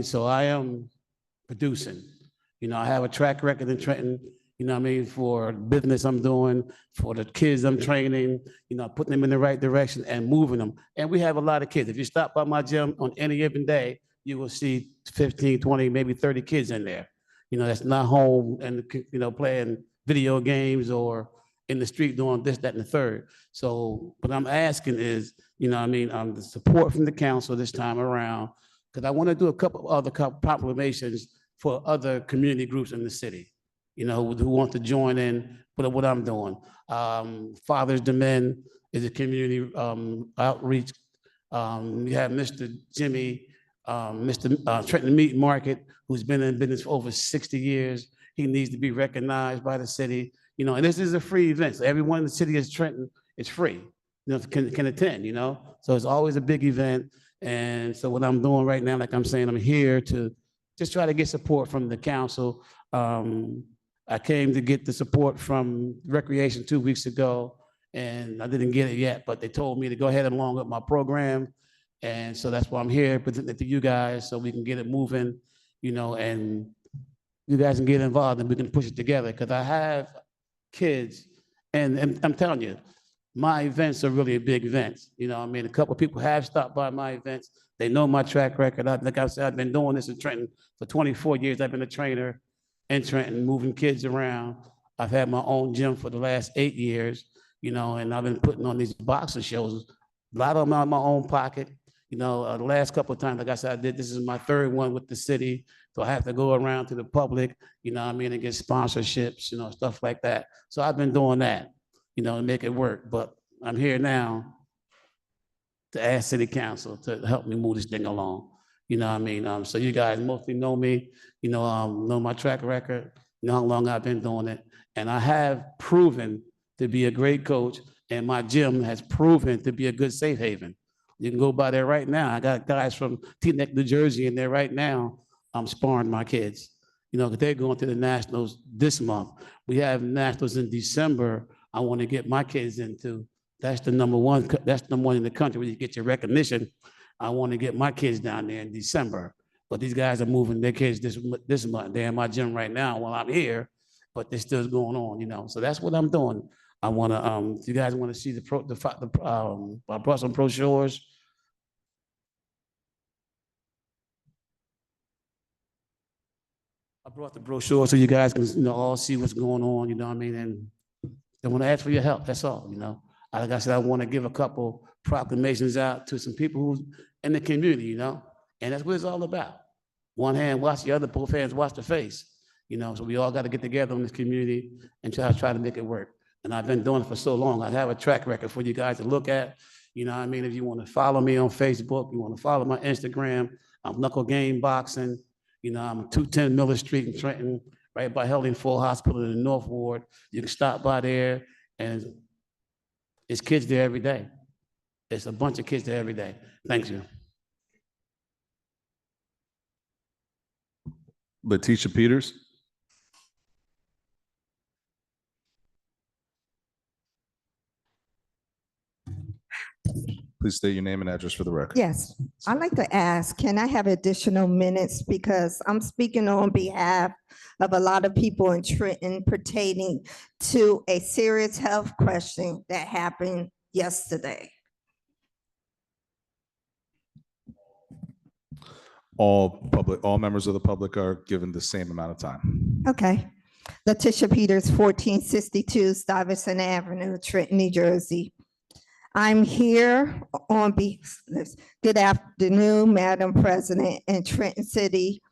So I am producing. I have a track record in Trenton. For business I'm doing, for the kids I'm training, putting them in the right direction and moving them. And we have a lot of kids. If you stop by my gym on any given day, you will see 15, 20, maybe 30 kids in there. That's not home and, playing video games or in the street doing this, that, and the third. So what I'm asking is, the support from the council this time around, because I want to do a couple other proclamations for other community groups in the city, who want to join in with what I'm doing. Fathers to Men is a community outreach. We have Mr. Jimmy, Mr. Trenton Meat Market, who's been in business for over 60 years. He needs to be recognized by the city. And this is a free event. So everyone in the city of Trenton is free, can attend, So it's always a big event. And so what I'm doing right now, like I'm saying, I'm here to just try to get support from the council. I came to get the support from Recreation 2 weeks ago, and I didn't get it yet, but they told me to go ahead and along with my program. And so that's why I'm here presenting it to you guys so we can get it moving, and you guys can get involved and we can push it together. Because I have kids, and I'm telling you, my events are really big events. A couple of people have stopped by my events. They know my track record. Like I said, I've been doing this in Trenton for 24 years. I've been a trainer in Trenton, moving kids around. I've had my own gym for the last 8 years, and I've been putting on these boxing shows. A lot of them out of my own pocket. The last couple of times, like I said, this is my third one with the city. So I have to go around to the public, and get sponsorships, stuff like that. So I've been doing that, to make it work. But I'm here now to ask city council to help me move this thing along. So you guys mostly know me, know my track record, know how long I've been doing it. And I have proven to be a great coach, and my gym has proven to be a good safe haven. You can go by there right now. I got guys from Teaneck, New Jersey in there right now. I'm sparring my kids, because they're going to the nationals this month. We have nationals in December. I want to get my kids into. That's the #1. That's #1 in the country where you get your recognition. I want to get my kids down there in December. But these guys are moving their kids this month. They're in my gym right now while I'm here, but they're still going on, So that's what I'm doing. I want to, if you guys want to see I brought some brochures. I brought the brochure so you guys can, all see what's going on, And I want to ask for your help. That's all, Like I said, I want to give a couple proclamations out to some people who's in the community, And that's what it's all about. One hand wash the other, both hands wash the face, So we all got to get together in this community and try to make it work. And I've been doing it for so long. I have a track record for you guys to look at. If you want to follow me on Facebook, you want to follow my Instagram, I'm Knuckle Game Boxing. I'm 210 Miller Street in Trenton, right by Helding Full Hospital in the North Ward. You can stop by there, and it's kids there every day. It's a bunch of kids there every day. Thank you. Letitia Peters. Please state your name and address for the record. Yes, I'd like to ask, can I have additional minutes? Because I'm speaking on behalf of a lot of people in Trenton pertaining to a serious health question that happened yesterday. All members of the public are given the same amount of time. Okay. Letitia Peters, 1462 Stuyvesant Avenue, Trenton, New Jersey. I'm here good afternoon, Madam President and Trenton City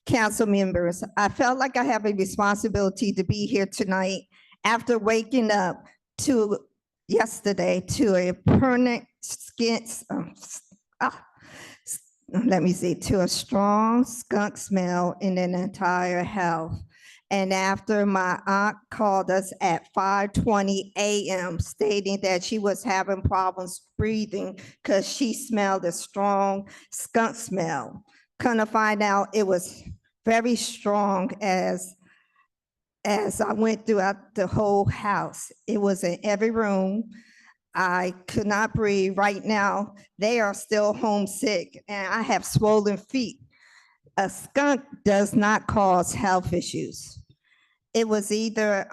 Council members. I felt like I have a responsibility to be here tonight after waking up yesterday to a permanent to a strong skunk smell in an entire house. And after my aunt called us at 5:20 a.m. stating that she was having problems breathing because she smelled a strong skunk smell. Come to find out it was very strong as I went throughout the whole house. It was in every room. I could not breathe. Right now, they are still homesick and I have swollen feet. A skunk does not cause health issues. It was either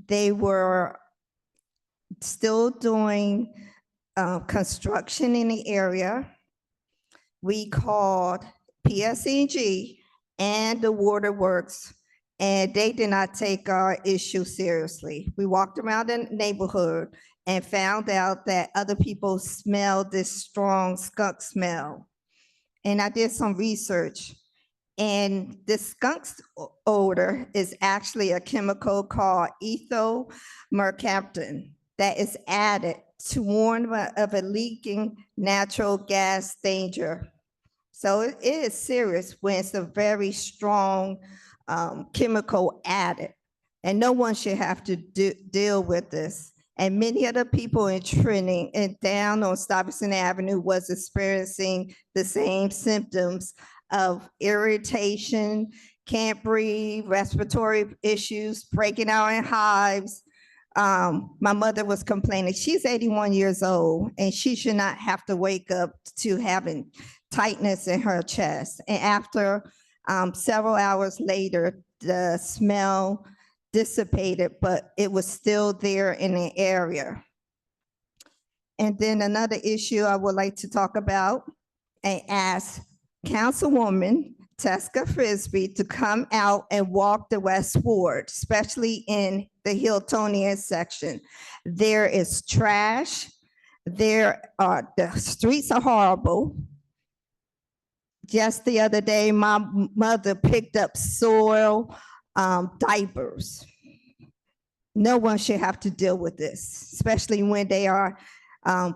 they were still doing construction in the area. We called PSEG and the waterworks, and they did not take our issue seriously. We walked around the neighborhood and found out that other people smelled this strong skunk smell. And I did some research. And the skunk's odor is actually a chemical called ethyl mercaptan that is added to warn of a leaking natural gas danger. So it is serious when it's a very strong chemical added, and no one should have to deal with this. And many of the people in Trenton and down on Stuyvesant Avenue was experiencing the same symptoms of irritation, can't breathe, respiratory issues, breaking out in hives. My mother was complaining. She's 81 years old and she should not have to wake up to having tightness in her chest. And after several hours later, the smell dissipated, but it was still there in the area. And then another issue I would like to talk about and ask Councilwoman Teska Frisbee to come out and walk the West Ward, especially in the Hiltonian section. There is trash. The streets are horrible. Just the other day, my mother picked up soil diapers. No one should have to deal with this, especially when they are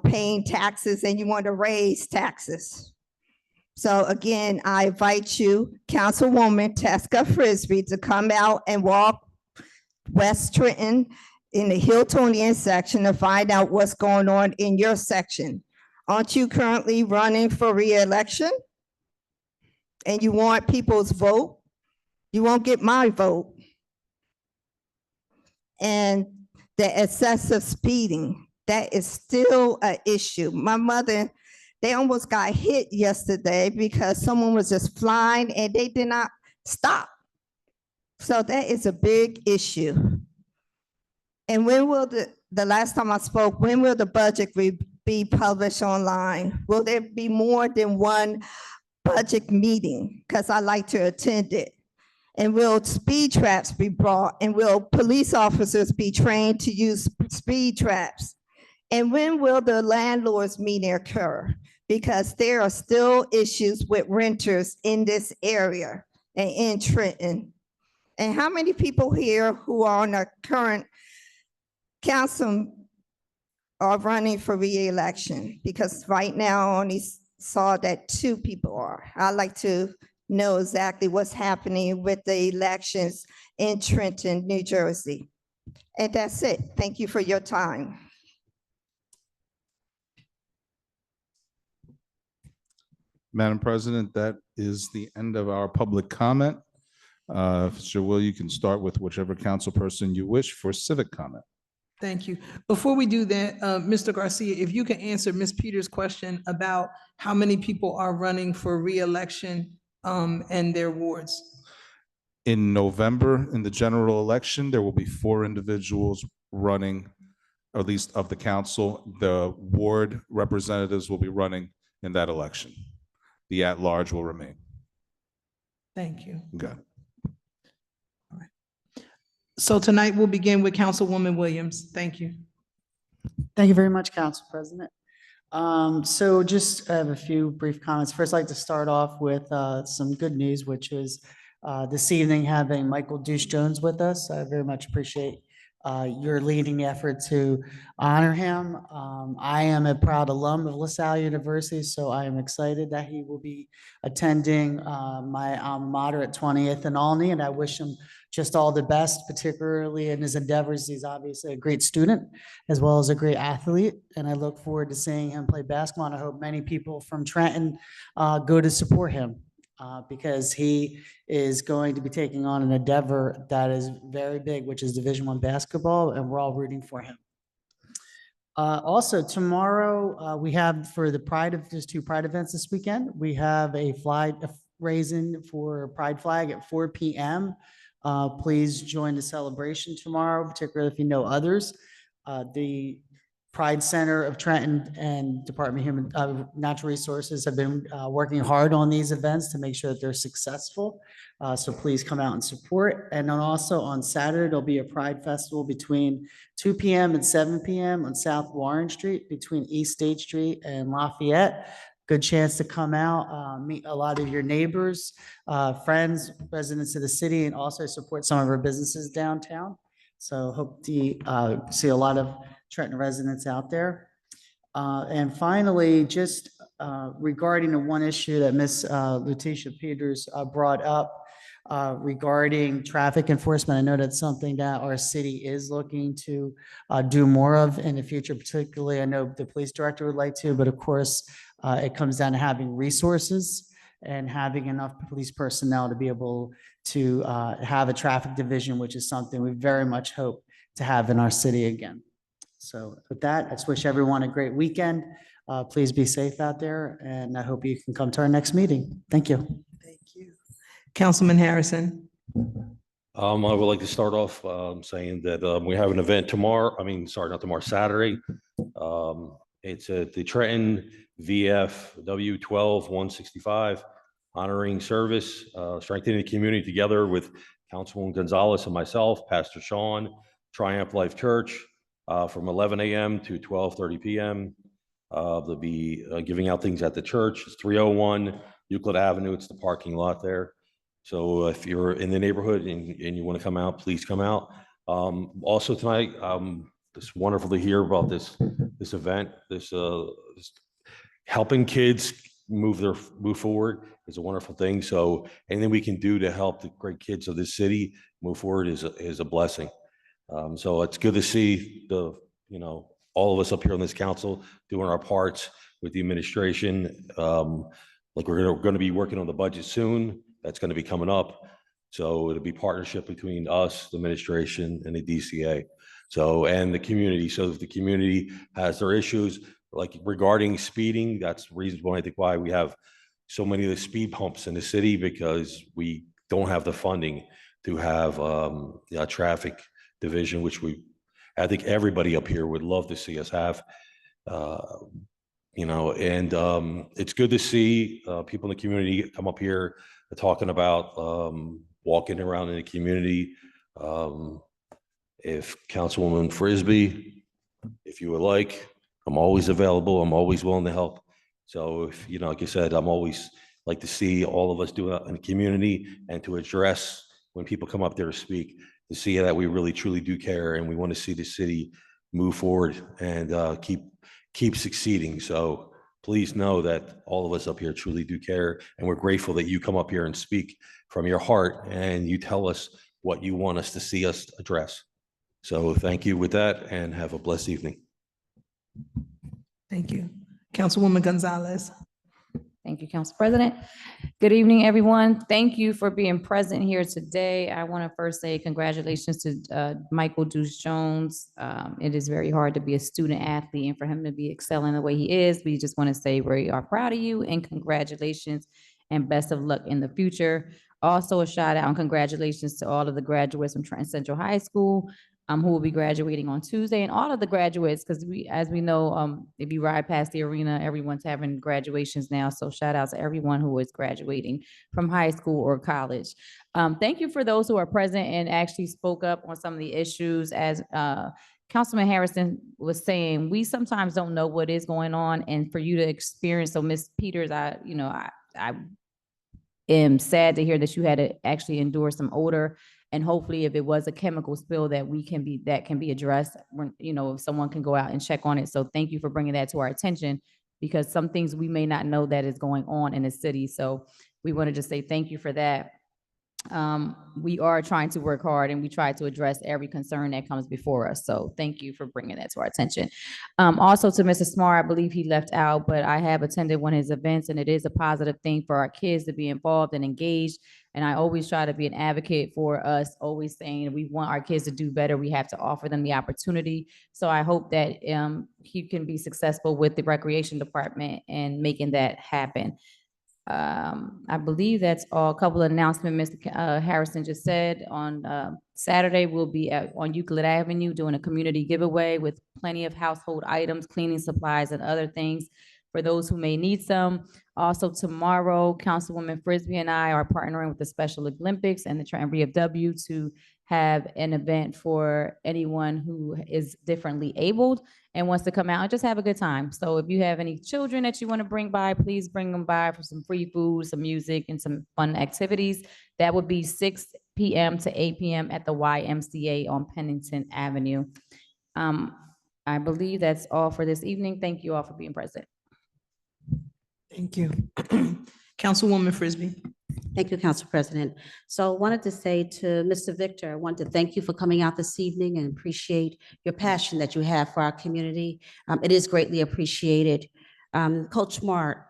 paying taxes and you want to raise taxes. So again, I invite you, Councilwoman Teska Frisbee, to come out and walk West Trenton in the Hiltonian section to find out what's going on in your section. Aren't you currently running for re-election? And you want people's vote? You won't get my vote. And the excessive speeding, that is still an issue. My mother, they almost got hit yesterday because someone was just flying and they did not stop. So that is a big issue. And when will the last time I spoke, when will the budget be published online? Will there be more than one budget meeting? Because I like to attend it. And will speed traps be brought? And will police officers be trained to use speed traps? And when will the landlords meeting occur? Because there are still issues with renters in this area and in Trenton. And how many people here who are on the current council are running for re-election? Because right now I only saw that 2 people are. I'd like to know exactly what's happening with the elections in Trenton, New Jersey. And that's it. Thank you for your time. Madam President, that is the end of our public comment. If it's your will, you can start with whichever council person you wish for civic comment. Thank you. Before we do that, Mr. Garcia, if you can answer Ms. Peters' question about how many people are running for reelection and their wards. In November, in the general election, there will be 4 individuals running, or at least of the council. The ward representatives will be running in that election. The at-large will remain. Thank you. Okay. So tonight we'll begin with Councilwoman Williams. Thank you. Thank you very much, Council President. So just I have a few brief comments. First, I'd like to start off with some good news, which is this evening having Michael Deuce Jones with us. I very much appreciate your leading effort to honor him. I am a proud alum of LaSalle University, so I am excited that he will be attending my alma mater at 20th and Alney, and I wish him just all the best, particularly in his endeavors. He's obviously a great student as well as a great athlete, and I look forward to seeing him play basketball. And I hope many people from Trenton go to support him because he is going to be taking on an endeavor that is very big, which is Division I basketball, and we're all rooting for him. Also, tomorrow we have for the there's 2 Pride events this weekend. We have a flag raising for Pride flag at 4 p.m. Please join the celebration tomorrow, particularly if you know others. The Pride Center of Trenton and Department of Natural Resources have been working hard on these events to make sure that they're successful. So please come out and support. And then also on Saturday, there'll be a Pride Festival between 2 p.m. and 7 p.m. on South Warren Street between East State Street and Lafayette. Good chance to come out, meet a lot of your neighbors, friends, residents of the city, and also support some of our businesses downtown. So hope to see a lot of Trenton residents out there. And finally, just regarding the one issue that Ms. Letitia Peters brought up regarding traffic enforcement, I know that's something that our city is looking to do more of in the future. Particularly, I know the police director would like to, but of course, it comes down to having resources and having enough police personnel to be able to have a traffic division, which is something we very much hope to have in our city again. So with that, I just wish everyone a great weekend. Please be safe out there, and I hope you can come to our next meeting. Thank you. Thank you. Councilman Harrison. I would like to start off saying that we have an event tomorrow. Not tomorrow, Saturday. It's at the Trenton VFW 12-165 honoring service, strengthening the community together with Councilwoman Gonzalez and myself, Pastor Sean, Triumph Life Church, from 11 a.m. to 12:30 p.m. They'll be giving out things at the church. It's 301 Euclid Avenue. It's the parking lot there. So if you're in the neighborhood and you want to come out, please come out. Also tonight, it's wonderful to hear about this event. This helping kids move forward is a wonderful thing. So anything we can do to help the great kids of this city move forward is a blessing. So it's good to see all of us up here on this council doing our parts with the administration. Like we're going to be working on the budget soon. That's going to be coming up. So it'll be partnership between us, the administration, and the DCA. So, and the community. So if the community has their issues, like regarding speeding, that's reasonable. I think why we have so many of the speed bumps in the city, because we don't have the funding to have a traffic division, which I think everybody up here would love to see us have. It's good to see people in the community come up here talking about walking around in the community. If Councilwoman Frisbee, if you would like, I'm always available. I'm always willing to help. So if, like I said, I'm always like to see all of us do it in the community and to address when people come up there to speak, to see that we really truly do care and we want to see the city move forward and keep succeeding. So please know that all of us up here truly do care, and we're grateful that you come up here and speak from your heart and you tell us what you want us to see us address. So thank you with that, and have a blessed evening. Thank you. Councilwoman Gonzalez. Thank you, Council President. Good evening, everyone. Thank you for being present here today. I want to first say congratulations to Michael Deuce Jones. It is very hard to be a student athlete and for him to be excelling the way he is. We just want to say we are proud of you and congratulations and best of luck in the future. Also, a shout out and congratulations to all of the graduates from Trenton Central High School who will be graduating on Tuesday, and all of the graduates, because as we know, if you ride past the arena, everyone's having graduations now. So shout out to everyone who is graduating from high school or college. Thank you for those who are present and actually spoke up on some of the issues. As Councilman Harrison was saying, we sometimes don't know what is going on, and for you to experience, so Ms. Peters, I am sad to hear that you had to actually endure some odor. And hopefully if it was a chemical spill that can be addressed, when, if someone can go out and check on it. So thank you for bringing that to our attention, because some things we may not know that is going on in the city. So we want to just say thank you for that. We are trying to work hard and we try to address every concern that comes before us. So thank you for bringing that to our attention. Also to Mr. Smart, I believe he left out, but I have attended one of his events and it is a positive thing for our kids to be involved and engaged. And I always try to be an advocate for us, always saying we want our kids to do better. We have to offer them the opportunity. So I hope that he can be successful with the recreation department and making that happen. I believe that's all. A couple of announcements Mr. Harrison just said. On Saturday, we'll be on Euclid Avenue doing a community giveaway with plenty of household items, cleaning supplies, and other things for those who may need some. Also tomorrow, Councilwoman Frisbee and I are partnering with the Special Olympics and the Trenton VFW to have an event for anyone who is differently abled and wants to come out and just have a good time. So if you have any children that you want to bring by, please bring them by for some free food, some music, and some fun activities. That would be 6 p.m. to 8 p.m. at the YMCA on Pennington Avenue. I believe that's all for this evening. Thank you all for being present. Thank you. Councilwoman Frisbee. Thank you, Council President. So I wanted to say to Mr. Victor, I want to thank you for coming out this evening and appreciate your passion that you have for our community. It is greatly appreciated. Coach Smart,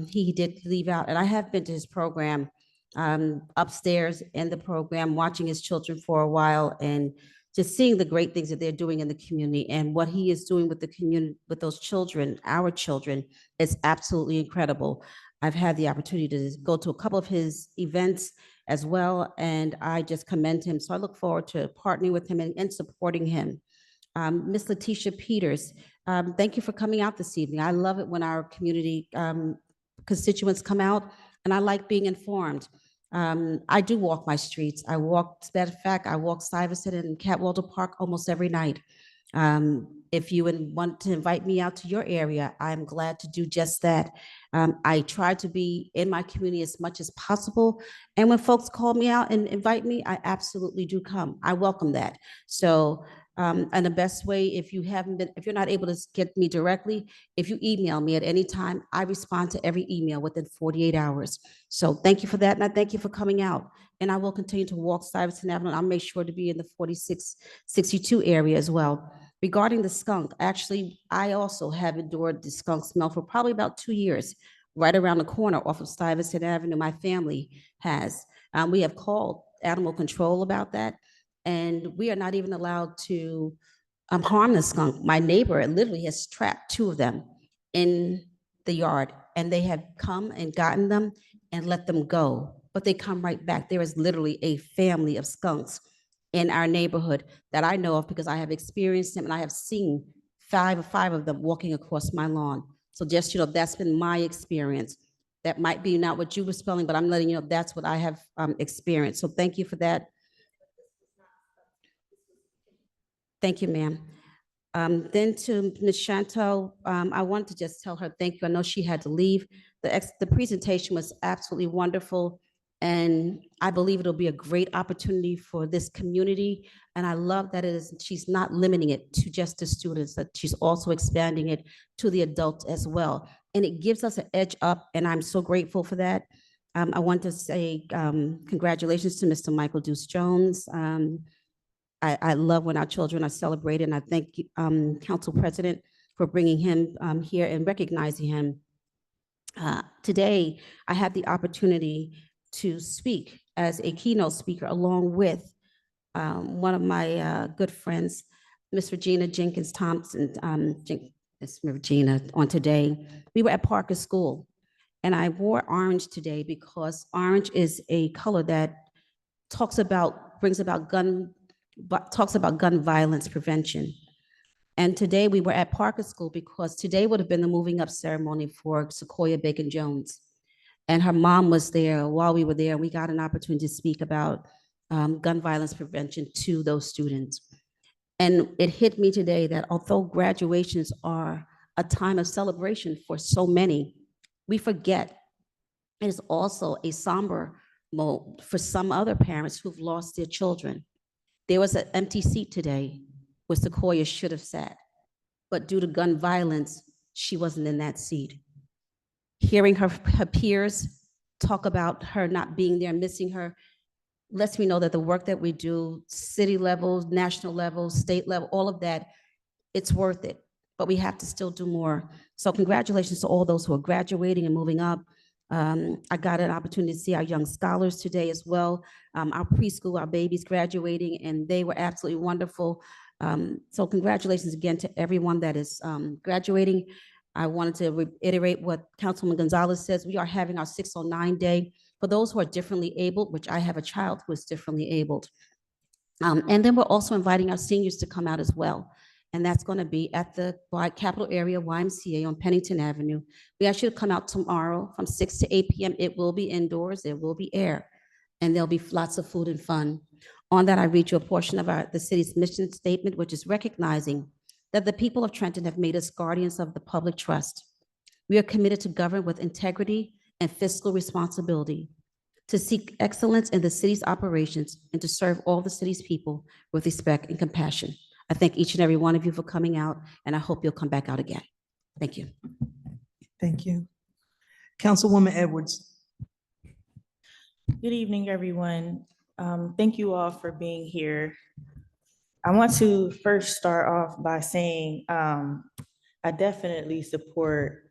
he did leave out, and I have been to his program upstairs in the program, watching his children for a while and just seeing the great things that they're doing in the community and what he is doing with the community, with those children, our children, is absolutely incredible. I've had the opportunity to go to a couple of his events as well, and I just commend him. So I look forward to partnering with him and supporting him. Ms. Letitia Peters, thank you for coming out this evening. I love it when our community constituents come out, and I like being informed. I do walk my streets. As a matter of fact, I walk Stuyvesant and Catwalder Park almost every night. If you want to invite me out to your area, I'm glad to do just that. I try to be in my community as much as possible. And when folks call me out and invite me, I absolutely do come. I welcome that. So, and the best way, if you're not able to get me directly, if you email me at any time, I respond to every email within 48 hours. So thank you for that. And I thank you for coming out. And I will continue to walk Stuyvesant Avenue. I'll make sure to be in the 4662 area as well. Regarding the skunk, actually, I also have endured the skunk smell for probably about 2 years, right around the corner off of Stuyvesant Avenue. My family has. We have called animal control about that, and we are not even allowed to harm the skunk. My neighbor literally has trapped 2 of them in the yard, and they have come and gotten them and let them go, but they come right back. There is literally a family of skunks in our neighborhood that I know of because I have experienced them and I have seen five of them walking across my lawn. So just, that's been my experience. That might be not what you were spelling, but I'm letting you know that's what I have experienced. So thank you for that. Thank you, ma'am. Then to Ms. Chantal, I wanted to just tell her thank you. I know she had to leave. The presentation was absolutely wonderful. And I believe it'll be a great opportunity for this community. And I love that she's not limiting it to just the students, that she's also expanding it to the adults as well. And it gives us an edge up, and I'm so grateful for that. I want to say congratulations to Mr. Michael Deuce Jones. I love when our children are celebrated, and I thank Council President for bringing him here and recognizing him Today, I had the opportunity to speak as a keynote speaker along with one of my good friends, Miss Regina Jenkins Thompson, Miss Regina, on today. We were at Parker School, and I wore orange today because orange is a color that brings about talks about gun violence prevention. And today we were at Parker School because today would have been the moving up ceremony for Sequoia Bacon Jones. And her mom was there while we were there. We got an opportunity to speak about gun violence prevention to those students. And it hit me today that although graduations are a time of celebration for so many, we forget it is also a somber mode for some other parents who've lost their children. There was an empty seat today where Sequoia should have sat, but due to gun violence, she wasn't in that seat. Hearing her peers talk about her not being there, missing her, lets me know that the work that we do, city level, national level, state level, all of that, it's worth it, but we have to still do more. So congratulations to all those who are graduating and moving up. I got an opportunity to see our young scholars today as well. Our preschool, our babies graduating, and they were absolutely wonderful. So congratulations again to everyone that is graduating. I wanted to reiterate what Councilwoman Gonzalez says. We are having our 609 day for those who are differently abled, which I have a child who is differently abled. And then we're also inviting our seniors to come out as well. And that's going to be at the Capital Area YMCA on Pennington Avenue. We ask you to come out tomorrow from 6 to 8 p.m. It will be indoors, there will be air, and there'll be lots of food and fun. On that, I read you a portion of the city's mission statement, which is recognizing that the people of Trenton have made us guardians of the public trust. We are committed to govern with integrity and fiscal responsibility, to seek excellence in the city's operations, and to serve all the city's people with respect and compassion. I thank each and every one of you for coming out, and I hope you'll come back out again. Thank you. Thank you. Councilwoman Edwards. Good evening, everyone. Thank you all for being here. I want to first start off by saying I definitely support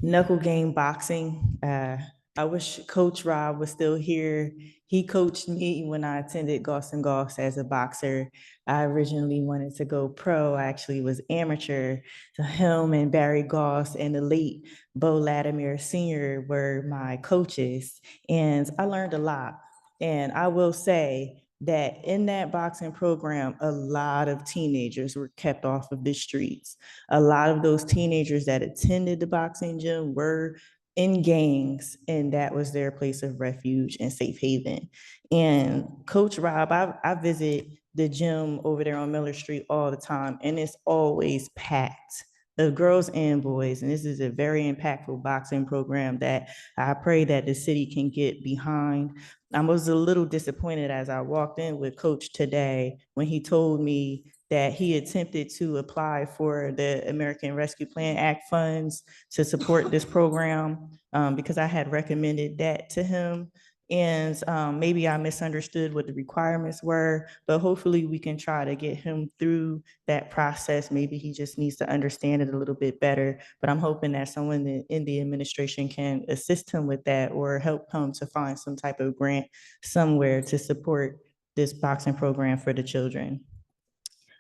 knuckle game boxing. I wish Coach Rob was still here. He coached me when I attended Goss and Goss as a boxer. I originally wanted to go pro. I actually was amateur. So him and Barry Goss and the late Bo Latimer Sr. were my coaches, and I learned a lot. And I will say that in that boxing program, a lot of teenagers were kept off of the streets. A lot of those teenagers that attended the boxing gym were in gangs, and that was their place of refuge and safe haven. And Coach Rob, I visit the gym over there on Miller Street all the time, and it's always packed of girls and boys. And this is a very impactful boxing program that I pray that the city can get behind. I was a little disappointed as I walked in with Coach today when he told me that he attempted to apply for the American Rescue Plan Act funds to support this program because I had recommended that to him. And maybe I misunderstood what the requirements were, but hopefully we can try to get him through that process. Maybe he just needs to understand it a little bit better, but I'm hoping that someone in the administration can assist him with that or help him to find some type of grant somewhere to support this boxing program for the children.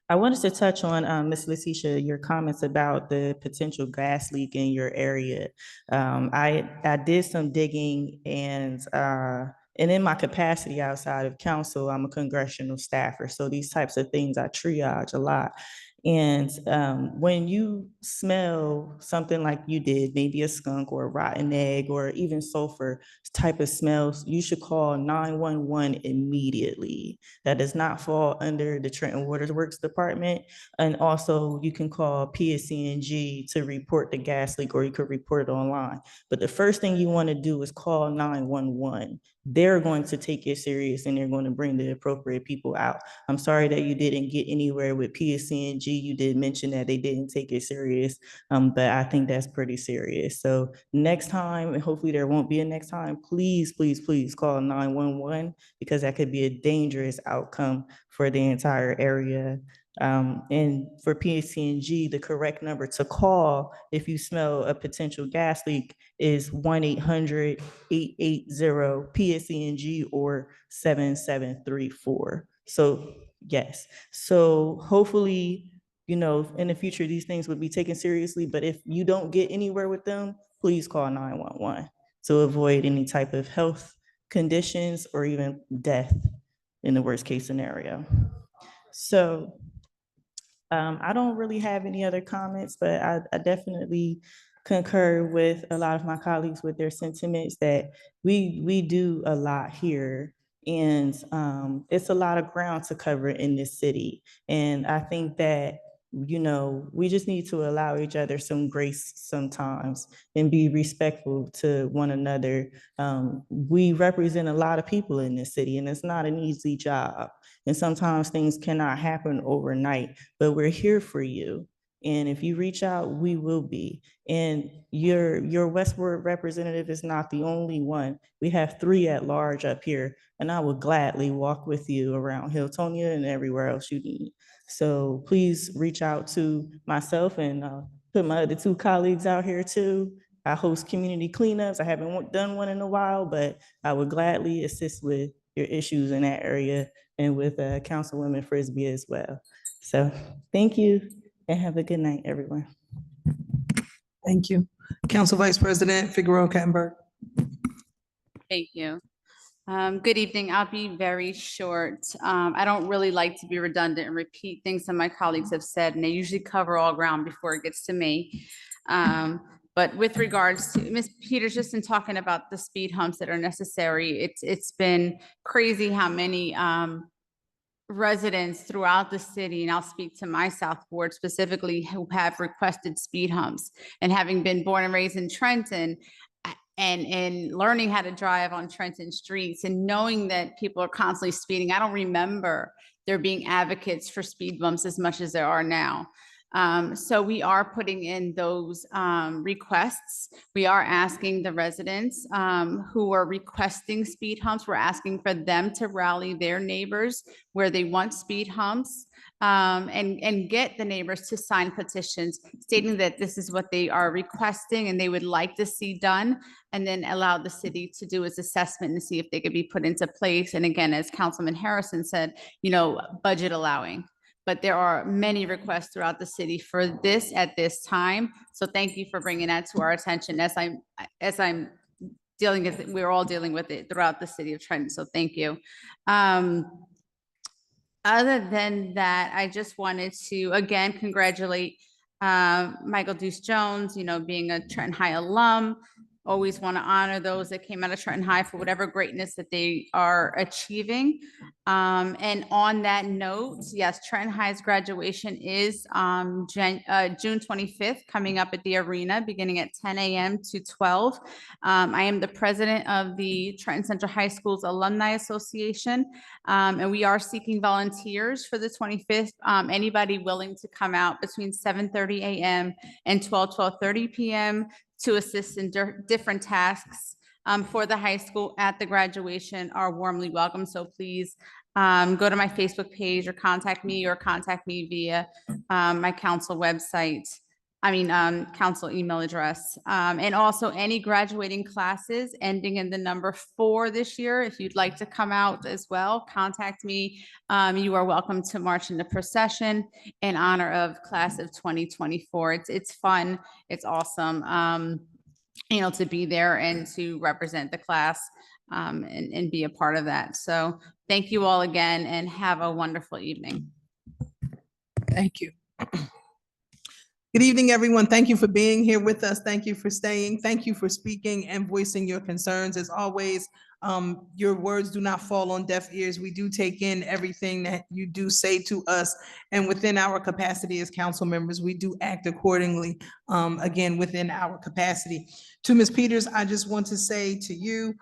I wanted to touch on, Ms. Letitia, your comments about the potential gas leak in your area. I did some digging, and in my capacity outside of council, I'm a congressional staffer. So these types of things I triage a lot. And when you smell something like you did, maybe a skunk or a rotten egg or even sulfur type of smells, you should call 911 immediately. That does not fall under the Trenton Water Works Department. And also you can call PSC&G to report the gas leak, or you could report it online. But the first thing you want to do is call 911. They're going to take it serious and they're going to bring the appropriate people out. I'm sorry that you didn't get anywhere with PSC&G. You did mention that they didn't take it serious, but I think that's pretty serious. So next time, and hopefully there won't be a next time, please, please, please call 911 because that could be a dangerous outcome for the entire area. And for PSC&G, the correct number to call if you smell a potential gas leak is 1-800-880-PSC&G or 7734. So yes, so hopefully, you know, in the future, these things would be taken seriously, but if you don't get anywhere with them, please call 911 to avoid any type of health conditions or even death in the worst case scenario. So I don't really have any other comments, but I definitely concur with a lot of my colleagues with their sentiments that we do a lot here. And it's a lot of ground to cover in this city. And I think that, you know, we just need to allow each other some grace sometimes and be respectful to one another. We represent a lot of people in this city, and it's not an easy job. And sometimes things cannot happen overnight, but we're here for you. And if you reach out, we will be. And your Westward representative is not the only one. We have 3 at large up here, and I would gladly walk with you around Hiltonia and everywhere else you need. So please reach out to myself and put my other 2 colleagues out here too. I host community cleanups. I haven't done one in a while, but I would gladly assist with your issues in that area and with Councilwoman Frisbee as well. So thank you and have a good night, everyone. Thank you. Council Vice President Figueroa Kettenberg. Thank you. Good evening. I'll be very short. I don't really like to be redundant and repeat things that my colleagues have said, and they usually cover all ground before it gets to me. But with regards to Ms. Peters, just in talking about the speed humps that are necessary, it's been crazy how many residents throughout the city, and I'll speak to my South Ward specifically, who have requested speed humps. And having been born and raised in Trenton, and learning how to drive on Trenton streets and knowing that people are constantly speeding, I don't remember there being advocates for speed bumps as much as there are now. So we are putting in those requests. We are asking the residents who are requesting speed humps, we're asking for them to rally their neighbors where they want speed humps, and get the neighbors to sign petitions stating that this is what they are requesting and they would like to see done, and then allow the city to do its assessment and see if they could be put into place. And again, as Councilman Harrison said, you know, budget allowing. But there are many requests throughout the city for this at this time. So thank you for bringing that to our attention as I'm dealing with it. We're all dealing with it throughout the city of Trenton. So thank you. Other than that, I just wanted to, again, congratulate Michael Deuce Jones, you know, being a Trenton High alum. Always want to honor those that came out of Trenton High for whatever greatness that they are achieving. And on that note, yes, Trenton High's graduation is June 25th, coming up at the arena, beginning at 10 a.m. to 12. I am the president of the Trenton Central High School's Alumni Association, and we are seeking volunteers for the 25th. Anybody willing to come out between 7:30 a.m. and 12:30 p.m. to assist in different tasks for the high school at the graduation are warmly welcome. So please go to my Facebook page or contact me via my council website. Council email address. And also any graduating classes ending in the number 4 this year, if you'd like to come out as well, contact me. You are welcome to march in the procession in honor of class of 2024. It's fun. It's awesome, you know, to be there and to represent the class and be a part of that. So thank you all again and have a wonderful evening. Thank you. Good evening, everyone. Thank you for being here with us. Thank you for staying. Thank you for speaking and voicing your concerns. As always, your words do not fall on deaf ears. We do take in everything that you do say to us, and within our capacity as council members, we do act accordingly, again, within our capacity. To Ms. Peters, I just want to say to you,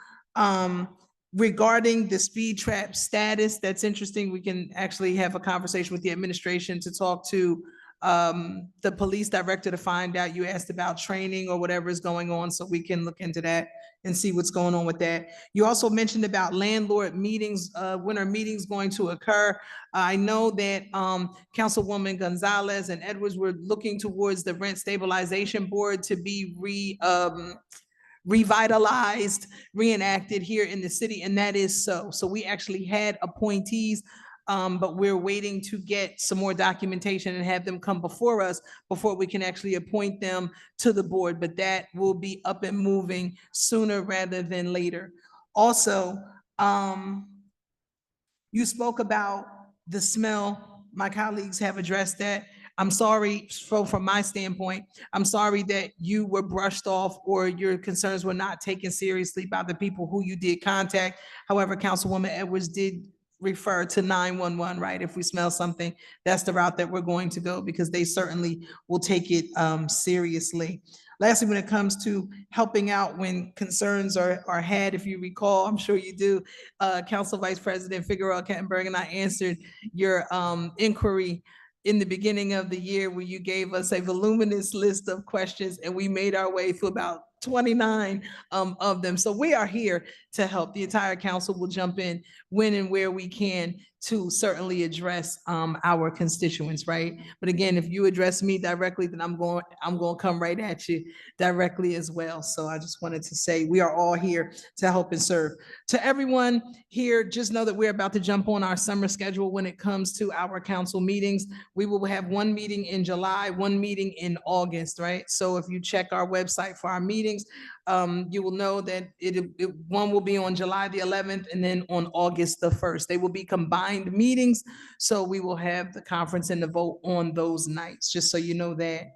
regarding the speed trap status, that's interesting. We can actually have a conversation with the administration to talk to the police director to find out. You asked about training or whatever is going on, so we can look into that and see what's going on with that. You also mentioned about landlord meetings, when are meetings going to occur? I know that Councilwoman Gonzalez and Edwards were looking towards the rent stabilization board to be revitalized, reenacted here in the city, and that is so. So we actually had appointees, but we're waiting to get some more documentation and have them come before us before we can actually appoint them to the board. But that will be up and moving sooner rather than later. Also, you spoke about the smell. My colleagues have addressed that. I'm sorry, from my standpoint, I'm sorry that you were brushed off or your concerns were not taken seriously by the people who you did contact. However, Councilwoman Edwards did refer to 911, right? If we smell something, that's the route that we're going to go because they certainly will take it seriously. Lastly, when it comes to helping out when concerns are had, if you recall, I'm sure you do, Council Vice President Figueroa Kettenberg and I answered your inquiry in the beginning of the year where you gave us a voluminous list of questions and we made our way through about 29 of them. So we are here to help. The entire council will jump in when and where we can to certainly address our constituents, right? But again, if you address me directly, then I'm going to come right at you directly as well. So I just wanted to say we are all here to help and serve. To everyone here, just know that we're about to jump on our summer schedule when it comes to our council meetings. We will have one meeting in July, one meeting in August, right? So if you check our website for our meetings, you will know that one will be on July the 11th and then on August the 1st. They will be combined meetings. So we will have the conference and the vote on those nights, just so you know that.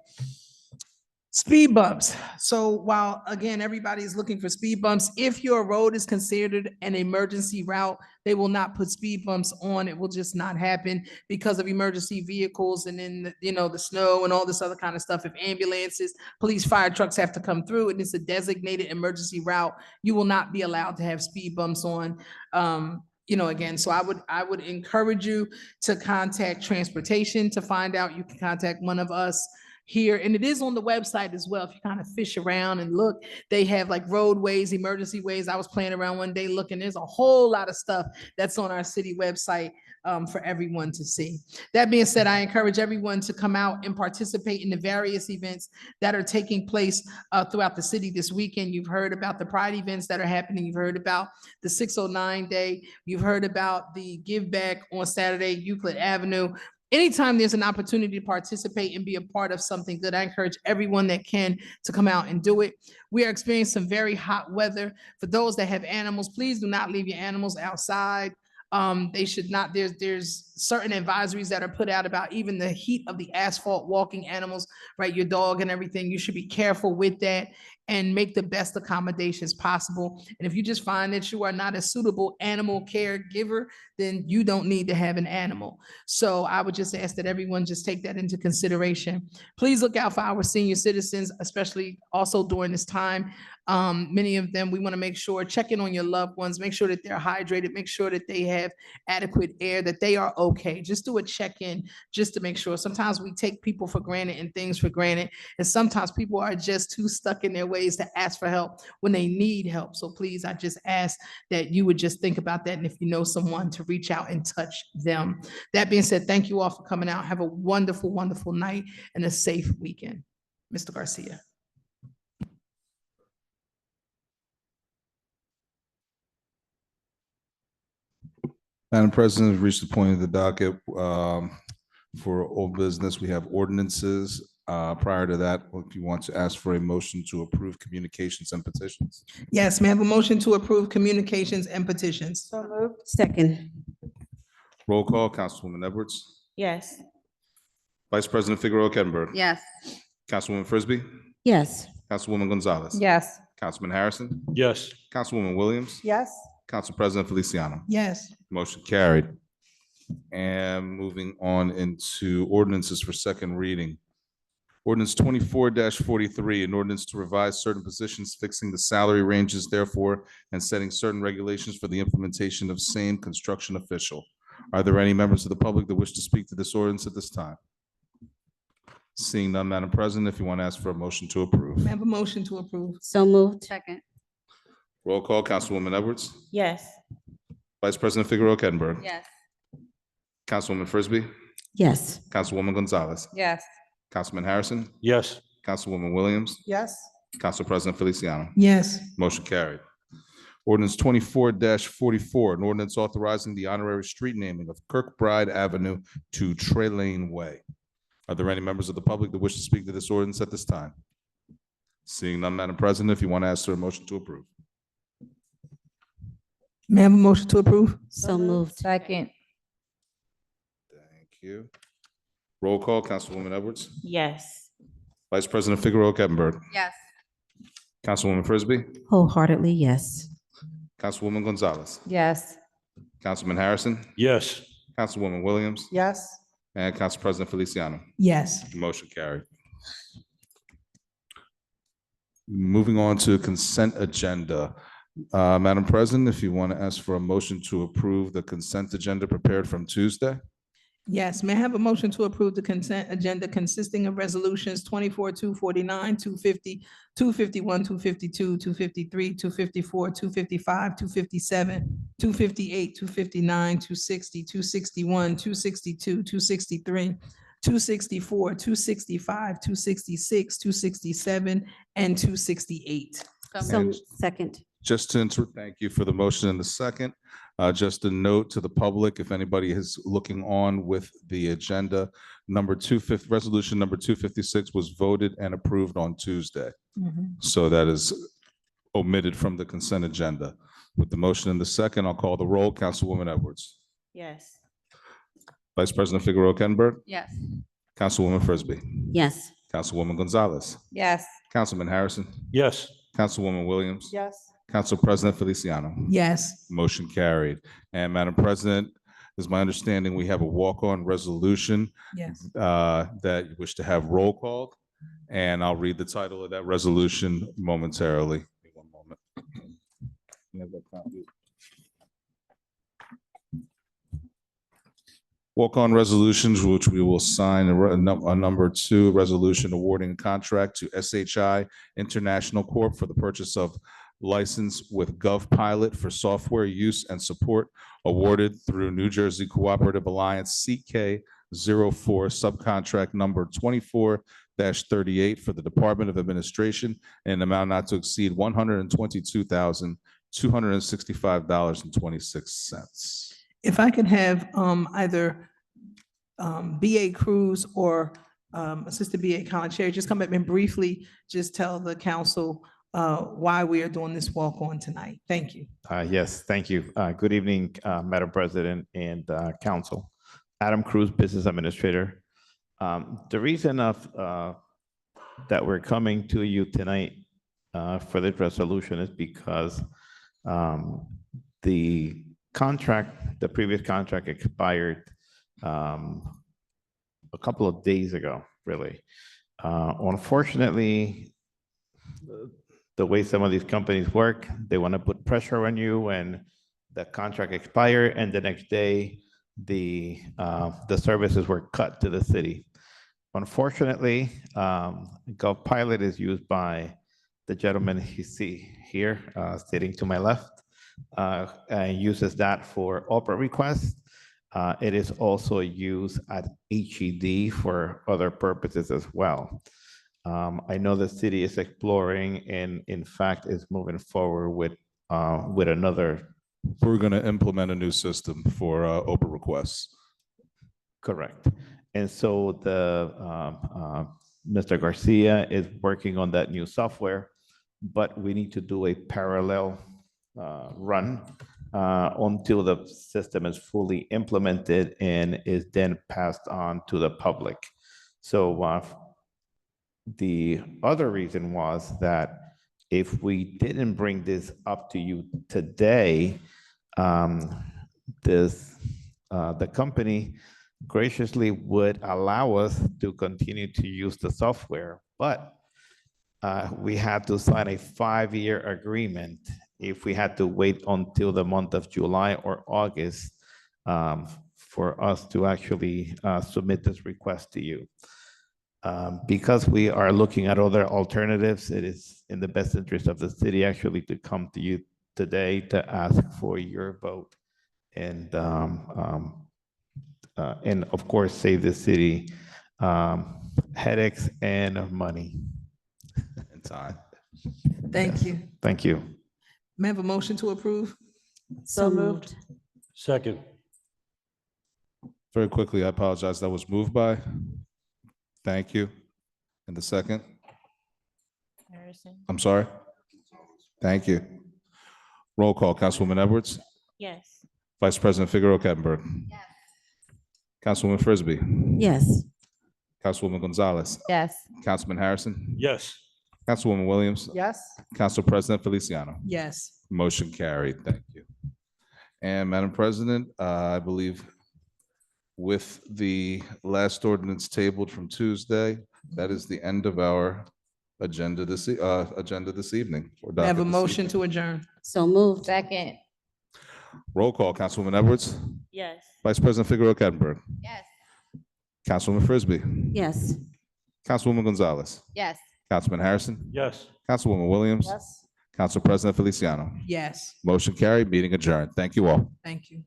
Speed bumps. So while, again, everybody is looking for speed bumps, if your road is considered an emergency route, they will not put speed bumps on. It will just not happen because of emergency vehicles and then, the snow and all this other kind of stuff. If ambulances, police, fire trucks have to come through and it's a designated emergency route, you will not be allowed to have speed bumps on. Again, so I would encourage you to contact transportation to find out. You can contact one of us here, and it is on the website as well. If you kind of fish around and look, they have like roadways, emergency ways. I was playing around one day looking, there's a whole lot of stuff that's on our city website for everyone to see. That being said, I encourage everyone to come out and participate in the various events that are taking place throughout the city this weekend. You've heard about the Pride events that are happening. You've heard about the 609 Day. You've heard about the Give Back on Saturday, Euclid Avenue. Anytime there's an opportunity to participate and be a part of something good, I encourage everyone that can to come out and do it. We are experiencing some very hot weather. For those that have animals, please do not leave your animals outside. They should not, there's certain advisories that are put out about even the heat of the asphalt, walking animals, right? Your dog and everything. You should be careful with that and make the best accommodations possible. And if you just find that you are not a suitable animal caregiver, then you don't need to have an animal. So I would just ask that everyone just take that into consideration. Please look out for our senior citizens, especially also during this time. Many of them, we want to make sure, check in on your loved ones, make sure that they're hydrated, make sure that they have adequate air, that they are okay. Just do a check-in just to make sure. Sometimes we take people for granted and things for granted. And sometimes people are just too stuck in their ways to ask for help when they need help. So please, I just ask that you would just think about that. And if you know someone, to reach out and touch them. That being said, thank you all for coming out. Have a wonderful, wonderful night and a safe weekend. Mr. Garcia. Madam President, we've reached the point of the docket for old business. We have ordinances. Prior to that, if you want to ask for a motion to approve communications and petitions. Yes, may I have a motion to approve communications and petitions? So moved. Second. Roll call, Councilwoman Edwards. Yes. Vice President Figueroa Kettenberg. Yes. Councilwoman Frisbee. Yes. Councilwoman Gonzalez. Yes. Councilman Harrison. Yes. Councilwoman Williams. Yes. Council President Feliciano. Yes. Motion carried. And moving on into ordinances for second reading. Ordinance 24-43, an ordinance to revise certain positions, fixing the salary ranges, therefore, and setting certain regulations for the implementation of same construction official. Are there any members of the public that wish to speak to this ordinance at this time? Seeing none, Madam President, if you want to ask for a motion to approve. May I have a motion to approve? So moved. Second. Roll call, Councilwoman Edwards. Yes. Vice President Figueroa Kettner. Yes. Councilwoman Frisbee. Yes. Councilwoman Gonzalez. Yes. Councilman Harrison. Yes. Councilwoman Williams. Yes. Council President Feliciano. Yes. Motion carried. Ordinance 24-44, an ordinance authorizing the honorary street naming of Kirkbride Avenue to Trey Lane Way. Are there any members of the public that wish to speak to this ordinance at this time? Seeing none, Madam President, if you want to ask for a motion to approve. May I have a motion to approve? So moved. Second. Thank you. Roll call, Councilwoman Edwards. Yes. Vice President Figueroa Kettner. Yes. Councilwoman Frisbee. Wholeheartedly, yes. Councilwoman Gonzalez. Yes. Councilman Harrison. Yes. Councilwoman Williams. Yes. And Council President Feliciano. Yes. Motion carried. Moving on to consent agenda. Madam President, if you want to ask for a motion to approve the consent agenda prepared from Tuesday. Yes, may I have a motion to approve the consent agenda consisting of resolutions 24, 249, 250, 251, 252, 253, 254, 255, 257, 258, 259, 260, 261, 262, 263, 264, 265, 266, 267, and 268. So, second. Just to, thank you for the motion in the second. Just a note to the public, if anybody is looking on with the agenda, resolution number 256 was voted and approved on Tuesday. So that is omitted from the consent agenda. With the motion in the second, I'll call the roll. Councilwoman Edwards. Yes. Vice President Figueroa Kettner. Yes. Councilwoman Frisbee. Yes. Councilwoman Gonzalez. Yes. Councilman Harrison. Yes. Councilwoman Williams. Yes. Council President Feliciano. Yes. Motion carried. And Madam President, is my understanding we have a walk-on resolution Yes. that you wish to have roll called, and I'll read the title of that resolution momentarily. Give me one moment. You have that copy? Walk-on resolutions, which we will sign a number 2 resolution awarding a contract to SHI International Corp. For the purchase of license with GovPilot for software use and support awarded through New Jersey Cooperative Alliance CK04 subcontract number 24-38 for the Department of Administration in an amount not to exceed $122,265.26. If I could have either BA Cruz or Assistant BA Collins Cherry just come up and briefly just tell the council why we are doing this walk-on tonight. Thank you. Yes, thank you. Good evening, Madam President and Council. Adam Cruz, Business Administrator. The reason that we're coming to you tonight for this resolution is because the previous contract expired a couple of days ago, really. Unfortunately, the way some of these companies work, they want to put pressure on you when the contract expired, and the next day the services were cut to the city. Unfortunately, GovPilot is used by the gentleman you see here sitting to my left, and uses that for Oprah requests. It is also used at HED for other purposes as well. I know the city is exploring and in fact is moving forward with another. We're going to implement a new system for Oprah requests. Correct. And so Mr. Garcia is working on that new software, but we need to do a parallel run until the system is fully implemented and is then passed on to the public. So the other reason was that if we didn't bring this up to you today, the company graciously would allow us to continue to use the software, but we had to sign a 5-year agreement if we had to wait until the month of July or August for us to actually submit this request to you. Because we are looking at other alternatives, it is in the best interest of the city actually to come to you today to ask for your vote and of course, save the city headaches and money and time. Thank you. Thank you. May I have a motion to approve? So moved. Second. Very quickly, I apologize. That was moved by. Thank you. And the second? Harrison? I'm sorry? Thank you. Roll call, Councilwoman Edwards, Yes. Vice President Figueroa Kettner. Councilwoman Frisbee, Yes. Councilwoman Gonzalez, Yes. Councilman Harrison, Yes. Councilwoman Williams, Yes. Council President Feliciano. Yes. Motion carried. Thank you. And Madam President, I believe with the last ordinance tabled from Tuesday, that is the end of our agenda this evening. or May I have a docket this motion evening. to adjourn? So moved. Second. Roll call, Councilwoman Edwards, Yes. Vice President Figueroa Kettner, Yes. Councilwoman Frisbee, Yes. Councilwoman Gonzalez, Yes. Councilman Harrison, Yes. Councilwoman Williams, Yes. Council President Feliciano. Yes. Motion carried, meeting adjourned. Thank you all. Thank you.